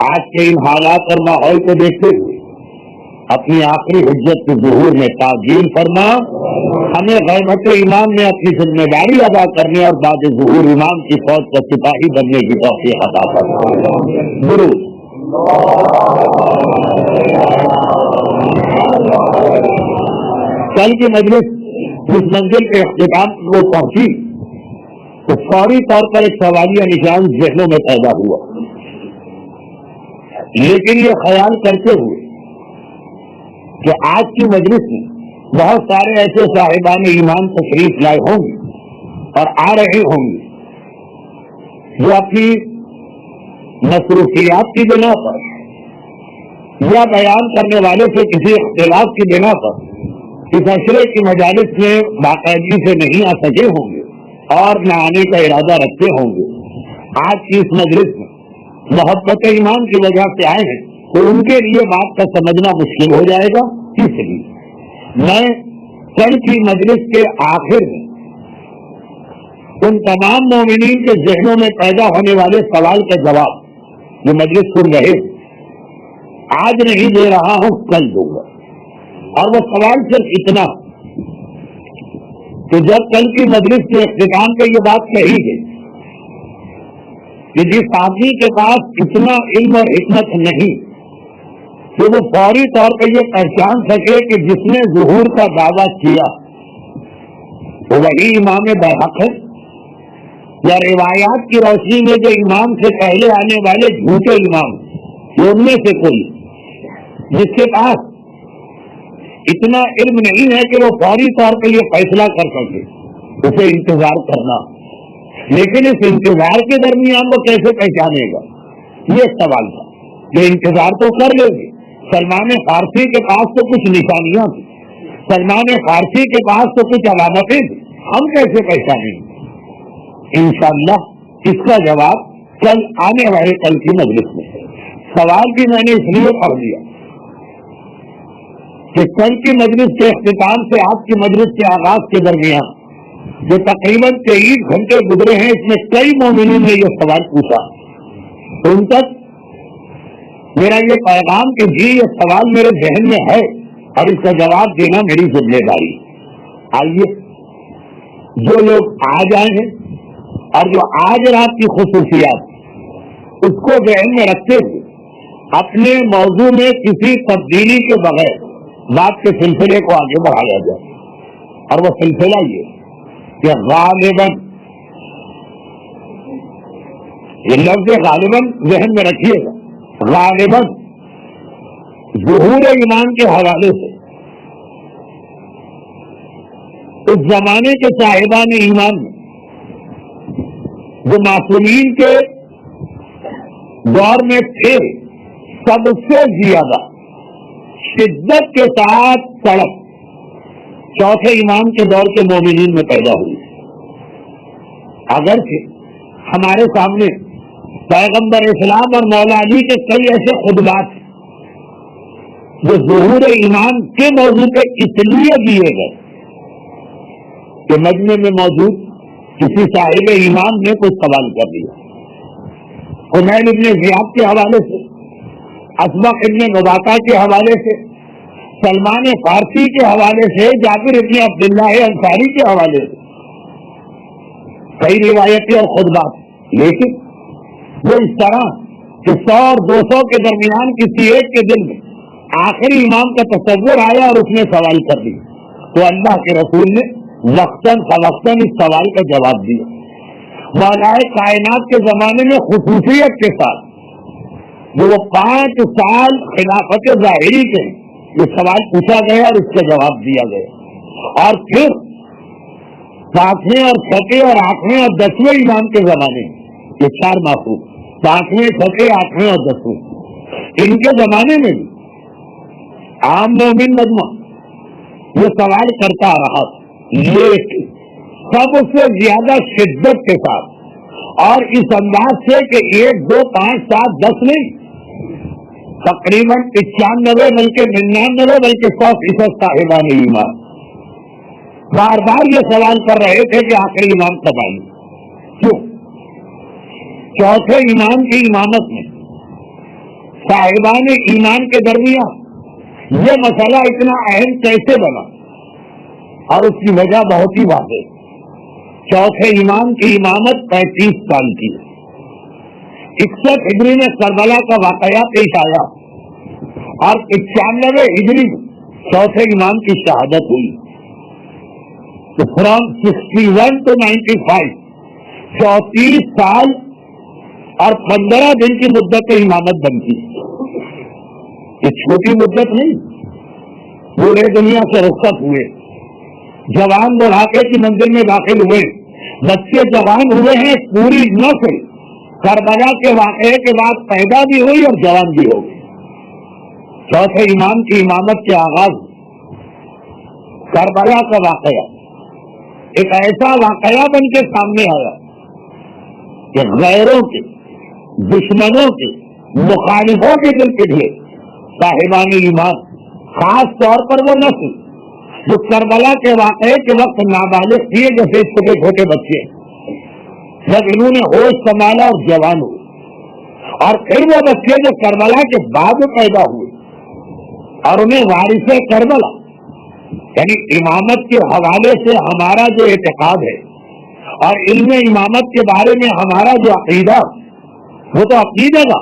آج کے ان حالات اور ماحول کو دیکھتے ہوئے اپنی آخری حجت کے ظہور میں تعجیل فرما، ہمیں غیبت ایمان میں اپنی ذمہ داری ادا کرنے اور بعد ظہور ایمان کی فوج کا سپاہی بننے کی توفیق عطا فرما۔ درود۔ کل کی مجلس اس منزل کے اختتام کو پہنچی تو فوری طور پر ایک سوالیہ نشان ذہنوں میں پیدا ہوا، لیکن یہ خیال کرتے ہوئے کہ آج کی مجلس میں بہت سارے ایسے صاحبان ایمان تشریف لائے ہوں گے اور آ رہے ہوں گے جو اپنی مصروفیات کی بنا پر یا بیان کرنے والے سے کسی اختلاف کی بنا پر اس عشرے کی مجالس میں باقاعدگی سے نہیں آ سکے ہوں گے اور نہ آنے کا ارادہ رکھتے ہوں گے۔ آج کی اس مجلس میں محبت ایمان کی وجہ سے آئے ہیں تو ان کے لیے بات کا سمجھنا مشکل ہو جائے گا، اس لیے میں کل کی مجلس کے آخر میں ان تمام مومنین کے ذہنوں میں پیدا ہونے والے سوال کا جواب جو مجلس سن رہے آج نہیں دے رہا ہوں، کل دوں گا۔ اور وہ سوال صرف اتنا کہ جب کل کی مجلس کے اختتام پہ یہ بات کہی گئی کہ جس آدمی کے پاس اتنا علم اور حکمت نہیں کہ وہ فوری طور پہ یہ پہچان سکے کہ جس نے ظہور کا دعویٰ کیا وہ وہی امام برحق ہے یا روایات کی روشنی میں جو امام سے پہلے آنے والے جھوٹے امام یہ ان میں سے کوئی جس کے پاس اتنا علم نہیں ہے کہ وہ فوری طور پہ یہ فیصلہ کر سکے، اسے انتظار کرنا، لیکن اس انتظار کے درمیان وہ کیسے پہچانے گا، یہ سوال تھا۔ یہ انتظار تو کر لیں گے، سلمان فارسی کے پاس تو کچھ نشانیاں تھیں، سلمان فارسی کے پاس تو کچھ علامتیں تھیں، ہم کیسے پہچانیں گے؟ انشاءاللہ اس کا جواب کل آنے والے کل کی مجلس میں۔ سوال بھی میں نے اس لیے پڑھ دیا کہ کل کی مجلس کے اختتام سے آج کی مجلس کے آغاز کے درمیان جو تقریباً 23 گھنٹے گزرے ہیں اس میں کئی مومنین نے یہ سوال پوچھا، ان تک میرا یہ پیغام کہ جی یہ سوال میرے ذہن میں ہے اور اس کا جواب دینا میری ذمہ داری۔ آئیے جو لوگ آج آئے ہیں اور جو آج رات کی خصوصیات اس کو ذہن میں رکھتے ہوئے اپنے موضوع میں کسی تبدیلی کے بغیر بات کے سلسلے کو آگے بڑھایا جائے، اور وہ سلسلہ یہ کہ غالباً، یہ لفظ غالباً ذہن میں رکھیے گا، غالباً ظہور ایمان کے حوالے سے اس زمانے کے صاحبان ایمان میں جو معصومین کے دور میں تھے سب سے زیادہ شدت کے ساتھ سڑک چوتھے امام کے دور کے مومنین میں پیدا ہوئی۔ اگرچہ ہمارے سامنے پیغمبر اسلام اور مولا علی کے کئی ایسے خطبات جو ظہور ایمان کے موضوع پہ اس لیے دیے گئے کہ مجمع میں موجود کسی صاحب ایمان نے کوئی سوال کر دیا، حمید ابن زیاد کے حوالے سے، اسبق ابن نباتا کے حوالے سے، سلمان فارسی کے حوالے سے، جابر ابن عبداللہ انصاری کے حوالے سے کئی روایتیں اور خطبات، لیکن وہ اس طرح کہ 100 اور 200 کے درمیان کسی ایک کے دل میں آخری امام کا تصور آیا اور اس نے سوال کر دیا تو اللہ کے رسول نے وقتاً فوقتاً اس سوال کا جواب دیا۔ مولا کائنات کے زمانے میں خصوصیت کے ساتھ جو وہ 5 سال خلافت ظاہری کے یہ سوال پوچھا گیا اور اس کا جواب دیا گیا، اور پھر 5ویں اور 6ویں اور 8ویں اور 10ویں امام کے زمانے یہ 4 معصوم 5ویں 6ویں 8ویں اور 10ویں ان کے زمانے میں بھی عام مومن مجمع یہ سوال کرتا رہا، لیکن سب سے زیادہ شدت کے ساتھ اور اس انداز سے کہ 1 2 5 7 10 نہیں، تقریباً 95 بلکہ 99 بلکہ 100% صاحبان ایمان بار بار یہ سوال کر رہے تھے کہ آخری امام کب آئی۔ کیوں؟ چوتھے امام کی امامت میں صاحبان ایمان کے درمیان یہ مسئلہ اتنا اہم کیسے بنا؟ اور اس کی وجہ بہت ہی واضح. چوتھے امام کی امامت 35 سال کی. 61 ہجری میں کربلا کا واقعہ پیش آیا اور 95 ہجری میں چوتھے امام کی شہادت ہوئی. تو فرام 61 to 95 34 سال اور 15 دن کی مدت امامت بنتی. یہ چھوٹی مدت نہیں. پورے دنیا سے رخصت ہوئے, جوان بڑھاپے کی منزل میں داخل ہوئے, بچے جوان ہوئے ہیں, پوری نسل کربلا کے واقعے کے بعد پیدا بھی ہوئی اور جوان بھی ہو گئی. چوتھے امام کی امامت کے آغاز کربلا کا واقعہ ایک ایسا واقعہ بن کے سامنے آیا کہ غیروں کے, دشمنوں کے, مخالفوں کے دل کے لیے صاحبان ایمان, خاص طور پر وہ نسل جو کربلا کے واقعے کے وقت نابالغ تھے, جیسے چھوٹے چھوٹے بچے, جب انہوں نے ہوش سنبھالا اور جوان ہوئے, اور پھر وہ بچے جو کربلا کے بعد پیدا ہوئے اور انہیں وارث کربلا یعنی امامت کے حوالے سے ہمارا جو اعتقاد ہے اور علم امامت کے بارے میں ہمارا جو عقیدہ, وہ تو عقیدے کا.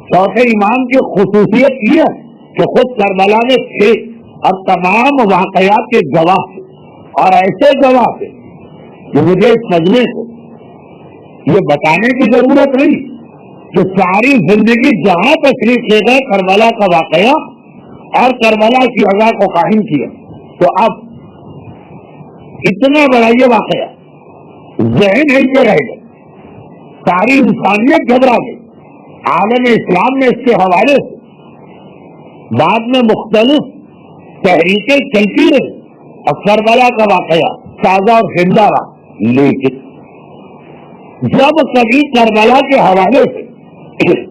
چوتھے امام کی خصوصیت یہ ہے کہ خود کربلا میں تھے اور تمام واقعات کے گواہ تھے, اور ایسے گواہ تھے کہ مجھے اس مجمع کو یہ بتانے کی ضرورت نہیں کہ ساری زندگی جہاں تشریف لے گئے کربلا کا واقعہ اور کربلا کی اذا کو قائم کیا. تو اب اتنا بڑا یہ واقعہ ذہن ہل کے رہ گئے, ساری انسانیت گھبرا گئی. عالم اسلام میں اس کے حوالے سے بعد میں مختلف تحریکیں چلتی رہی اور کربلا کا واقعہ تازہ اور زندہ رہا. لیکن جب کبھی کربلا کے حوالے سے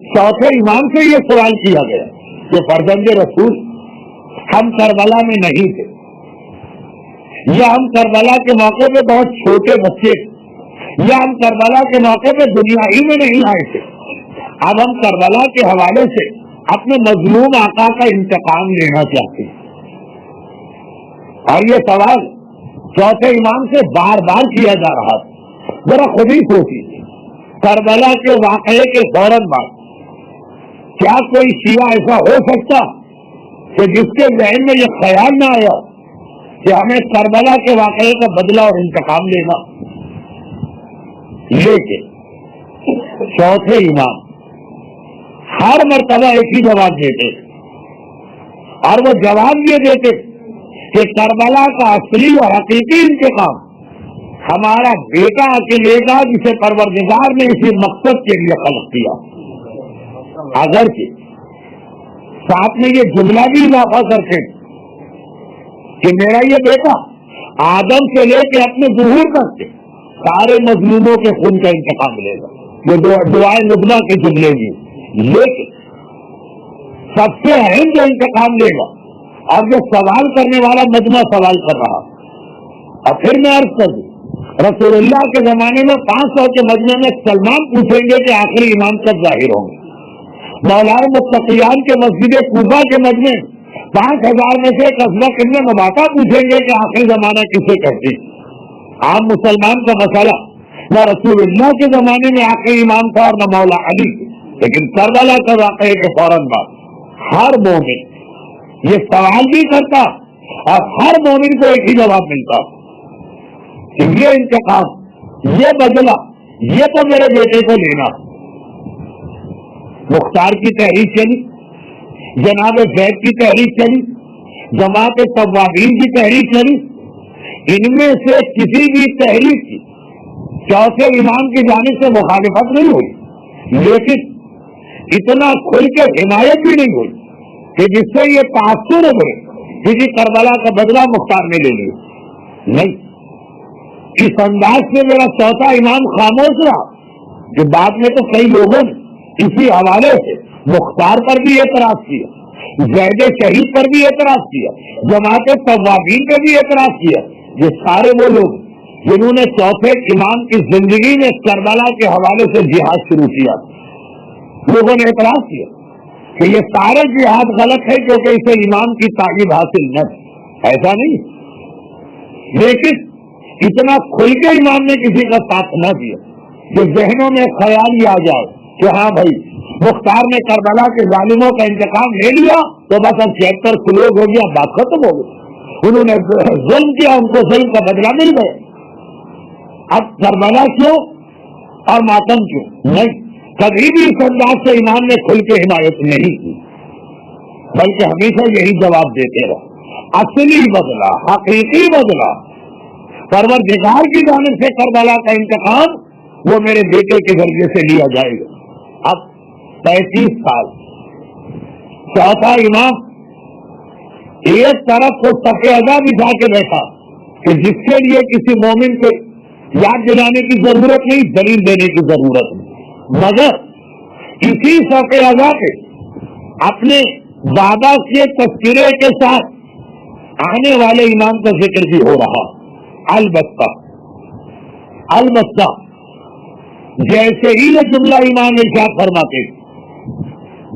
چوتھے امام سے یہ سوال کیا گیا کہ فرزند رسول, ہم کربلا میں نہیں تھے, یا ہم کربلا کے موقع پہ بہت چھوٹے بچے, یا ہم کربلا کے موقع پہ دنیا ہی میں نہیں آئے تھے, اب ہم کربلا کے حوالے سے اپنے مظلوم آقا کا انتقام لینا چاہتے ہیں. اور یہ سوال چوتھے امام سے بار بار کیا جا رہا تھا. ذرا خود ہی سوچیے, کربلا کے واقعے کے فوراً بعد کیا کوئی شیعہ ایسا ہو سکتا کہ جس کے ذہن میں یہ خیال نہ آیا کہ ہمیں کربلا کے واقعے کا بدلہ اور انتقام لینا؟ لیکن چوتھے امام ہر مرتبہ ایک ہی جواب دیتے, اور وہ جواب یہ دیتے کہ کربلا کا اصلی اور حقیقی انتقام ہمارا بیٹا اکیلے گا جسے پروردگار نے اسی مقصد کے لیے خلق کیا. اگرچہ ساتھ میں یہ جملہ بھی اضافہ کرتے کہ میرا یہ بیٹا آدم سے لے کے اپنے ظہور تک کے سارے مظلوموں کے خون کا انتقام لے گا. یہ دعائے نبنا کے جملے بھی, لیکن سب سے اہم جو انتقام لے گا, اور جو سوال کرنے والا مجمع سوال کر رہا. اور پھر میں عرض کر دوں, رسول اللہ کے زمانے میں 500 کے مجمع میں سلمان پوچھیں گے کہ آخری امام کب ظاہر ہوں گے. مولانا متقیان کے مسجد کوفہ کے مجمع 5000 میں سے قصبہ ابن نباتہ پوچھیں گے کہ آخری زمانہ کسے کہتے ہیں. عام مسلمان کا مسئلہ نہ رسول اللہ کے زمانے میں آخری امام تھا اور نہ مولا علی, لیکن کربلا کا واقعے کے فوراً بعد ہر مومن یہ سوال بھی کرتا اور ہر مومن کو ایک ہی جواب ملتا کہ یہ انتقام, یہ بدلہ, یہ تو میرے بیٹے کو لینا. مختار کی تحریک چلی, جناب زید کی تحریک چلی, جماعت توابین کی تحریک چلی. ان میں سے کسی بھی تحریک کی چوتھے امام کی جانب سے مخالفت نہیں ہوئی, لیکن اتنا کھل کے حمایت بھی نہیں ہوئی کہ جس سے یہ تاثر ہو کسی کربلا کا بدلہ مختار نے لے لیا. نہیں, اس انداز سے میرا چوتھا امام خاموش رہا کہ بعد میں تو کئی لوگوں نے اسی حوالے سے مختار پر بھی اعتراض کیا, زید شہید پر بھی اعتراض کیا, جماعت توابین پر بھی اعتراض کیا. یہ سارے وہ لوگ جنہوں نے چوتھے امام کی زندگی میں کربلا کے حوالے سے جہاد شروع کیا, لوگوں نے اعتراض کیا کہ یہ سارے جہاد غلط ہے کیونکہ اسے ایمان کی تائید حاصل نہ ہے، ایسا نہیں، لیکن اتنا کھل کے ایمان نے کسی کا ساتھ نہ دیا کہ ذہنوں میں خیال ہی آ جائے کہ ہاں بھائی مختار نے کربلا کے ظالموں کا انتقام لے لیا تو بس اب 76 فلوگ ہو گیا، بات ختم ہو گئی، انہوں نے ظلم کیا، ان کو ظلم کا بدلہ مل گیا۔ اب کربلا کیوں اور ماتم کیوں؟ نہیں، کبھی بھی اس انداز سے ایمان نے کھل کے حمایت نہیں کی، بلکہ ہمیشہ یہی جواب دیتے رہے، اصلی بدلہ، حقیقی بدلہ، پروردگار کی جانب سے کربلا کا انتقام وہ میرے بیٹے کے ذریعے سے لیا جائے گا۔ اب 35 سال چوتھا امام ایک طرف کو صف اعضا بٹھا کے بیٹھا کہ جس کے لیے کسی مومن کو یاد دلانے کی ضرورت نہیں، دلیل دینے کی ضرورت نہیں، مگر اسی صف اعضا کے اپنے وعدہ کے تذکرے کے ساتھ آنے والے امام کا ذکر بھی ہو رہا۔ البتہ جیسے ہی یہ جملہ امام ارشاد فرماتے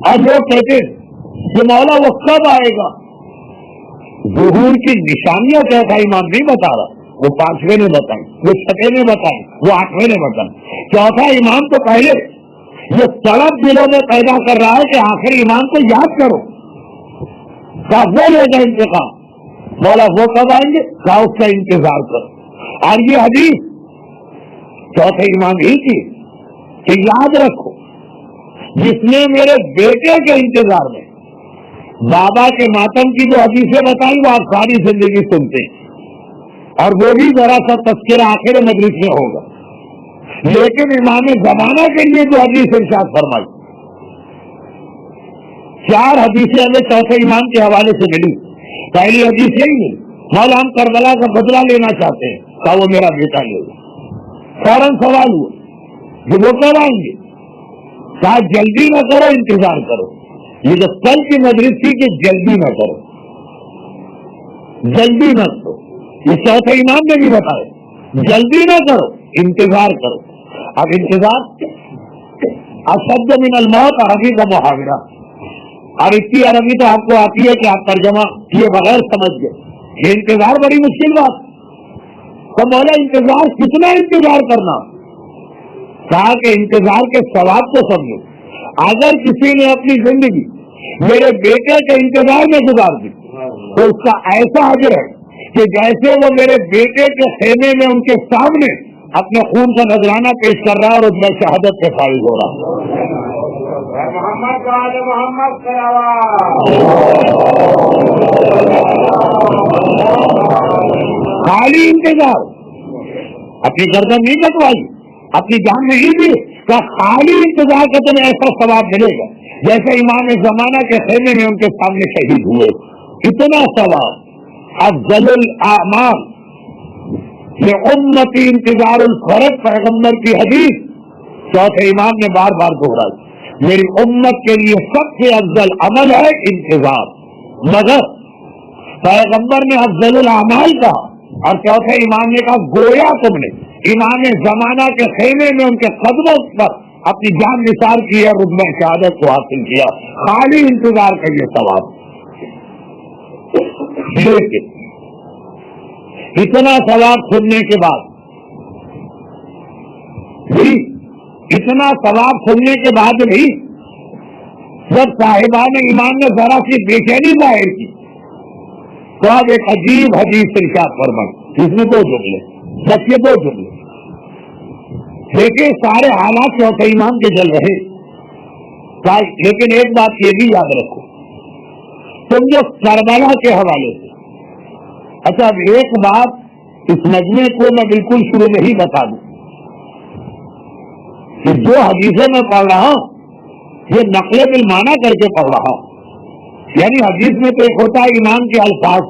اور وہ کہتے کہ مولا وہ کب آئے گا، ظہور کی نشانیاں کیسا امام نہیں بتا رہا، وہ 5ویں نے بتائی، وہ 6ویں نے بتائی، وہ 8ویں نے بتائی، چوتھا امام تو پہلے یہ طلب دلوں میں پیدا کر رہا ہے کہ آخری امام کو یاد کرو، کیا وہ لے گا انتقام، مولا وہ کب آئیں گے، کیا اس کا انتظار کرو۔ اور یہ حدیث چوتھے امام ہی کی کہ یاد رکھو جس نے میرے بیٹے کے انتظار میں بابا کے ماتم کی جو حدیثیں بتائی وہ آپ ساری زندگی سنتے ہیں اور وہ بھی ذرا سا تذکرہ آخر مجلس میں ہوگا، لیکن امام زمانہ کے لیے جو حدیث ارشاد فرمائی، 4 حدیثیں ہمیں چوتھے امام کے حوالے سے ملی۔ پہلی حدیث یہی ہے، مولا ہم کربلا کا بدلہ لینا چاہتے ہیں، کہا وہ میرا بیٹا لے گا۔ فوراً سوال ہوا کہ وہ کب آئیں گے، کہا جلدی نہ کرو، انتظار کرو۔ یہ جو کل کی مجلس تھی کہ جلدی نہ کرو، جلدی نہ کرو، یہ چوتھے امام نے بھی بتایا جلدی نہ کرو، انتظار کرو۔ اب انتظار اشد من الموت عربی کا محاورہ، اور اتنی عربی تو آپ کو آتی ہے کہ آپ ترجمہ کیے بغیر سمجھ گئے، یہ انتظار بڑی مشکل بات، تو مولا انتظار کتنا انتظار کرنا، کہا کہ انتظار کے ثواب کو سمجھو، اگر کسی نے اپنی زندگی میرے بیٹے کے انتظار میں گزار دی تو اس کا ایسا اجر ہے کہ جیسے وہ میرے بیٹے کے خیمے میں ان کے سامنے اپنے خون کا نذرانہ پیش کر رہا ہے اور اس میں شہادت سے فائز ہو رہا خالی انتظار، اپنی گردن نہیں کٹوائی، اپنی جان نہیں دی، کا خالی انتظار کا تمہیں ایسا ثواب ملے گا جیسے امام زمانہ کے خیمے میں ان کے سامنے شہید ہوئے، اتنا ثواب۔ افضل الاعمال لامتی انتظار الفرج، پیغمبر کی حدیث چوتھے امام نے بار بار دہرائی، میری امت کے لیے سب سے افضل عمل ہے انتظار، مگر پیغمبر نے افضل الاعمال کہا اور چوتھے امام نے کہا گویا تم نے امام زمانہ کے خیمے میں ان کے قدموں پر اپنی جان نثار کی ہے، رتبہ شہادت کو حاصل کیا، خالی انتظار کا یہ ثواب۔ لیکن اتنا ثواب سننے کے بعد بھی، اتنا ثواب سننے کے بعد بھی جب صاحبان ایمان نے ذرا سی بے چینی ظاہر کی تو اب ایک عجیب حدیث ارشاد فرمائی، جس میں 2 جملے، بس یہ 2 جملے، دیکھیں سارے حالات چوتھے ایمان کے چل رہے، لیکن ایک بات یہ بھی یاد رکھو، تم جو کربلا کے حوالے سے، اچھا اب ایک بات اس مجمع کو میں بالکل شروع میں ہی بتا دوں کہ جو حدیثیں میں پڑھ رہا ہوں یہ نقل بالمعنی کر کے پڑھ رہا ہوں، یعنی حدیث میں تو ایک ہوتا ہے ایمان کے الفاظ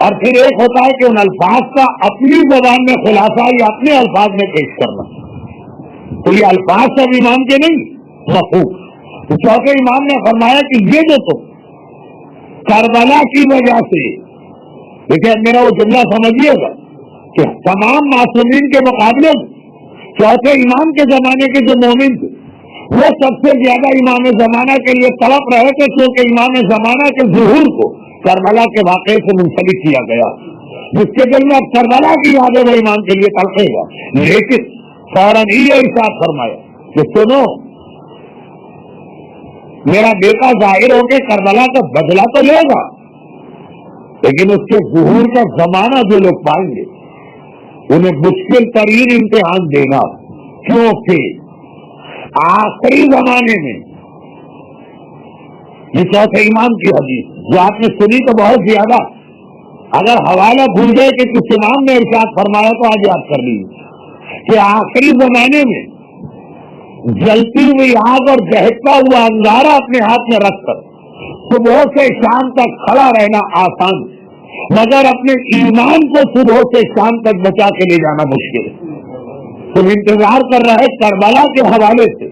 اور پھر ایک ہوتا ہے کہ ان الفاظ کا اپنی زبان میں خلاصہ یا اپنے الفاظ میں پیش کرنا، تو یہ الفاظ سب ایمان کے نہیں مفہوم۔ تو چوتھے امام نے فرمایا کہ یہ جو تم کربلا کی وجہ سے، دیکھیں میرا وہ جملہ سمجھیے گا کہ تمام معصومین کے مقابلے میں چوتھے امام کے زمانے کے جو مومن تھے وہ سب سے زیادہ امام زمانہ کے لیے تڑپ رہے تھے، کیونکہ امام زمانہ کے ظہور کو کربلا کے واقعے سے منسلک کیا گیا. جس کے دل میں اب کربلا کی یاد ہے وہ ایمان کے لیے تڑپے گا. لیکن فوراً ہی یہ ارشاد فرمایا کہ سنو، میرا بیٹا ظاہر ہو کے کربلا کا بدلہ تو لے گا، لیکن اس کے ظہور کا زمانہ جو لوگ پائیں گے انہیں مشکل ترین امتحان دینا، کیونکہ آخری زمانے میں یہ چوتھے امام کی حدیث جو آپ نے سنی تو بہت زیادہ، اگر حوالہ بھول گئے کہ کس امام نے ارشاد فرمایا تو آج یاد کر لیجیے کہ آخری زمانے میں جلتی ہوئی آگ اور دہتا ہوا انگارہ اپنے ہاتھ میں رکھ کر صبح سے شام تک کھڑا رہنا آسان، مگر اپنے ایمان کو صبح سے شام تک بچا کے لے جانا مشکل ہے. تم انتظار کر رہے کربلا کے حوالے سے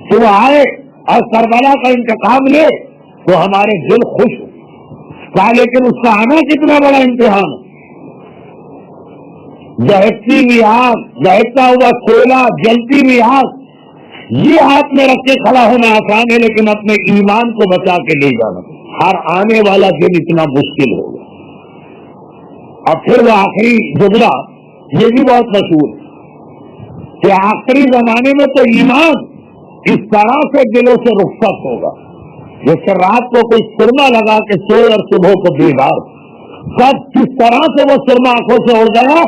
کہ وہ آئے اور کربلا کا انتقام لے تو ہمارے دل خوش ہو، لیکن اس کا آنا کتنا بڑا امتحان. دہتی ہوئی آگ، دہتا ہوا کوئلہ، جلتی ہوئی آگ، یہ ہاتھ میں رکھ کے کھڑا ہونا آسان ہے، لیکن اپنے ایمان کو بچا کے لے جانا ہر آنے والا دن اتنا مشکل ہوگا. اور پھر وہ آخری جملہ یہ بھی بہت مشہور ہے کہ آخری زمانے میں تو ایمان اس طرح سے دلوں سے رخصت ہوگا جیسے رات کو کوئی سرما لگا کے سوئے اور صبح کو بیدار. سب کس طرح سے وہ سرما آنکھوں سے اڑ گیا،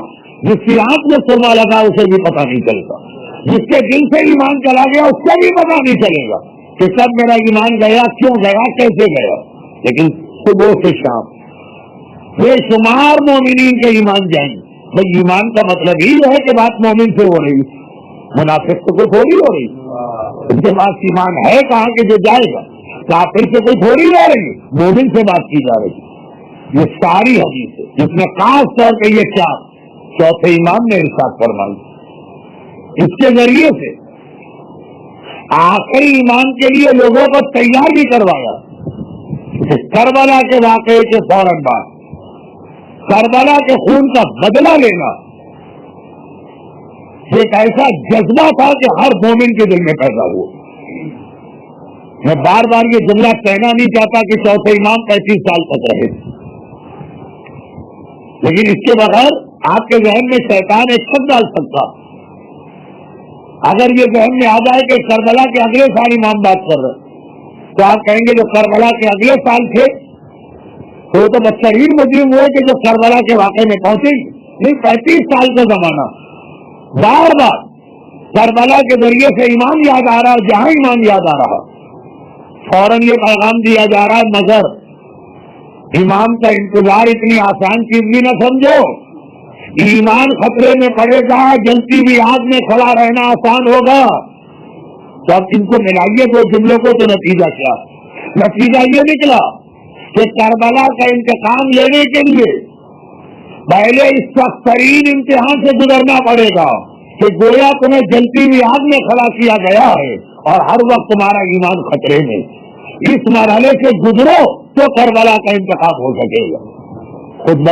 جس کی آنکھ میں سرما لگا اسے بھی پتہ نہیں چلتا، جس کے دل سے ایمان چلا گیا اس سے بھی پتہ نہیں چلے گا کہ کب میرا ایمان گیا، کیوں گیا، کیسے گیا. لیکن صبح سے شام بے شمار مومنین کے ایمان جائیں. بھائی ایمان کا مطلب ہی ہے کہ بات مومن سے ہو رہی، منافق تو کوئی تھوڑی ہو رہی، اس کے پاس ایمان ہے کہاں کہ جو جائے گا. کافر سے کوئی تھوڑی جا رہی، مومن سے بات کی جا رہی. یہ ساری حدیث ہے جس میں خاص طور پہ یہ چوتھے امام نے ارشاد فرمائی. اس کے ذریعے سے آخری ایمان کے لیے لوگوں کو تیار بھی کروایا. کربلا کے واقعے کے فوراً بعد کربلا کے خون کا بدلہ لینا ایک ایسا جذبہ تھا کہ ہر مومن کے دل میں پیدا ہوا. میں بار بار یہ جملہ کہنا نہیں چاہتا کہ چوتھے امام 35 سال تک رہے، لیکن اس کے بغیر آپ کے ذہن میں شیطان ایک شبد ڈال سکتا. اگر یہ ذہن میں آ جائے کہ کربلا کے اگلے سال امام بات کر رہے تو آپ کہیں گے جو کربلا کے اگلے سال تھے تو وہ تو بدترین مجرم ہوئے کہ جو کربلا کے واقعے میں پہنچے. نہیں، 35 سال کا زمانہ بار بار کربلا کے ذریعے سے ایمان یاد آ رہا ہے. جہاں ایمان یاد آ رہا فوراً یہ پیغام دیا جا رہا ہے مگر امام کا انتظار اتنی آسان چیز بھی نہ سمجھو. ایمان خطرے میں پڑے گا، جلتی ہوئی آگ میں کھڑا رہنا آسان ہوگا. تو اب ان کو ملائیے دو جملوں کو تو نتیجہ کیا؟ نتیجہ یہ نکلا کہ کربلا کا انتقام لینے کے لیے پہلے اس سخت ترین امتحان سے گزرنا پڑے گا کہ گویا تمہیں جلتی ہوئی آگ میں کھڑا کیا گیا ہے اور ہر وقت تمہارا ایمان خطرے میں. اس مرحلے سے گزرو تو کربلا کا انتخاب ہو سکے گا. خود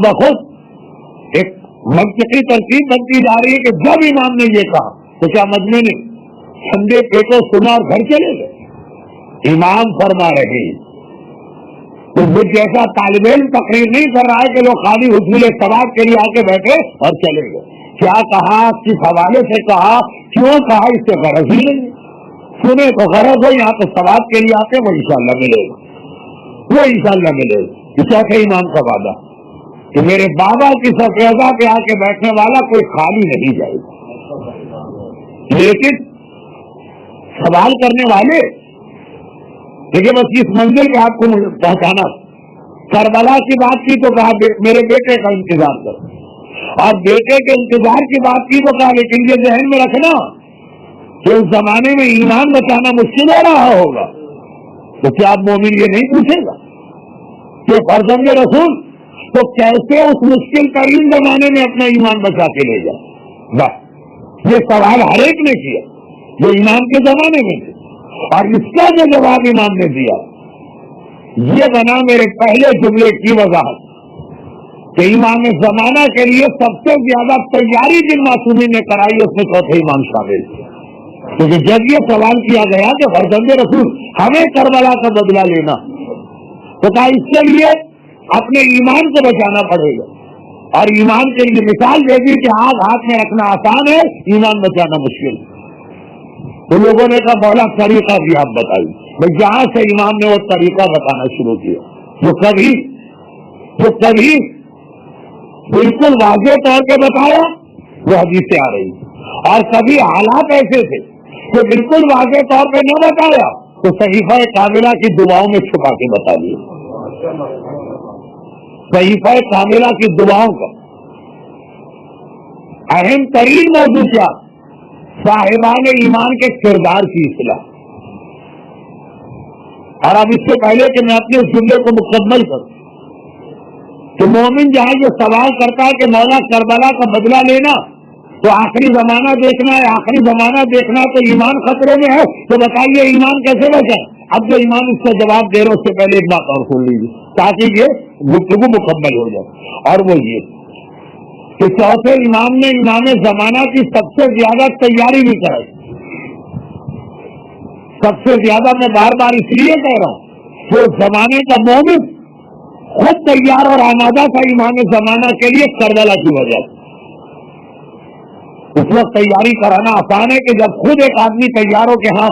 بخود ایک منطقی ترتیب بنتی جا رہی ہے کہ جب امام نے یہ کہا تو کیا مجمع نے ٹھنڈے پیٹوں سنا اور گھر چلے گئے؟ امام فرما رہے تو وہ جیسا طالب علم تقریر نہیں کر رہا ہے کہ لوگ خالی حصول ثواب کے لیے آ کے بیٹھے اور چلے گئے. کیا کہا، کس حوالے سے کہا، کیوں کہا، اس سے غرض ہی نہیں. سنے تو غرض ہو، یہاں تو ثواب کے لیے آتے وہ انشاءاللہ ملے گا، وہ انشاءاللہ ملے گا. چوتھے امام کا وعدہ کہ میرے بابا کی سفیدہ پہ آ کے بیٹھنے والا کوئی خالی نہیں جائے گا. لیکن سوال کرنے والے دیکھیے بس اس منزل پہ آپ کو پہنچانا. کربلا کی بات کی تو کہا میرے بیٹے کا انتظار کرو، اور بیٹے کے انتظار کی بات کی تو کہا لیکن یہ ذہن میں رکھنا کہ اس زمانے میں ایمان بچانا مشکل ہو رہا ہوگا. تو کیا آپ مومن یہ نہیں پوچھے گا کہ فرزند رسول تو کیسے اس مشکل ترین زمانے میں اپنا ایمان بچا کے لے جائے؟ بس یہ سوال ہر ایک نے کیا جو ایمان کے زمانے میں تھے، اور اس کا جو جواب امام نے دیا یہ بنا میرے پہلے جملے کی وضاحت کہ امام زمانہ کے لیے سب سے زیادہ تیاری جن معصومین نے کرائی اس میں چوتھے امام شامل تھے. کیونکہ جب یہ سوال کیا گیا کہ فرزند رسول ہمیں کربلا کا بدلہ لینا، تو کہا اس کے لیے اپنے ایمان کو بچانا پڑے گا. اور ایمان کے لیے مثال دے دی کہ آگ ہاتھ میں رکھنا آسان ہے، ایمان بچانا مشکل. تو لوگوں نے کہا مولا طریقہ بھی آپ بتائیے. بھائی جہاں سے امام نے وہ طریقہ بتانا شروع کیا جو کبھی بالکل واضح طور پہ بتایا وہ حدیث سے آ رہی، اور کبھی حالات ایسے تھے کہ بالکل واضح طور پہ نہ بتایا تو صحیفہ کاملہ کی دعاؤں میں چھپا کے بتا دیا. صحیفہ کاملہ کی دعاؤں کا اہم ترین موضوع کیا؟ صاحبان ایمان کے کردار کی اصلاح. اور اب اس سے پہلے کہ میں اپنے اس جملے کو مکمل کروں تو مومن جہاں یہ سوال کرتا ہے کہ مولا کربلا کا بدلہ لینا تو آخری زمانہ دیکھنا ہے، آخری زمانہ دیکھنا ہے تو ایمان خطرے میں ہے، تو بتائیے ایمان کیسے بچائے؟ اب جو ایمان اس کا جواب دے رہے اس سے پہلے ایک بات اور سن لیجیے تاکہ یہ گفتگو مکمل ہو جائے. اور وہ یہ کہ چوتھے امام نے امام زمانہ کی سب سے زیادہ تیاری بھی کرائی. سب سے زیادہ میں بار بار اس لیے کہہ رہا ہوں کہ زمانے کا مومن خود تیار اور آمادہ تھا امام زمانہ کے لیے کربلا کی وجہ سے. اس وقت تیاری کرانا آسان ہے کہ جب خود ایک آدمی تیار ہو کہ ہاں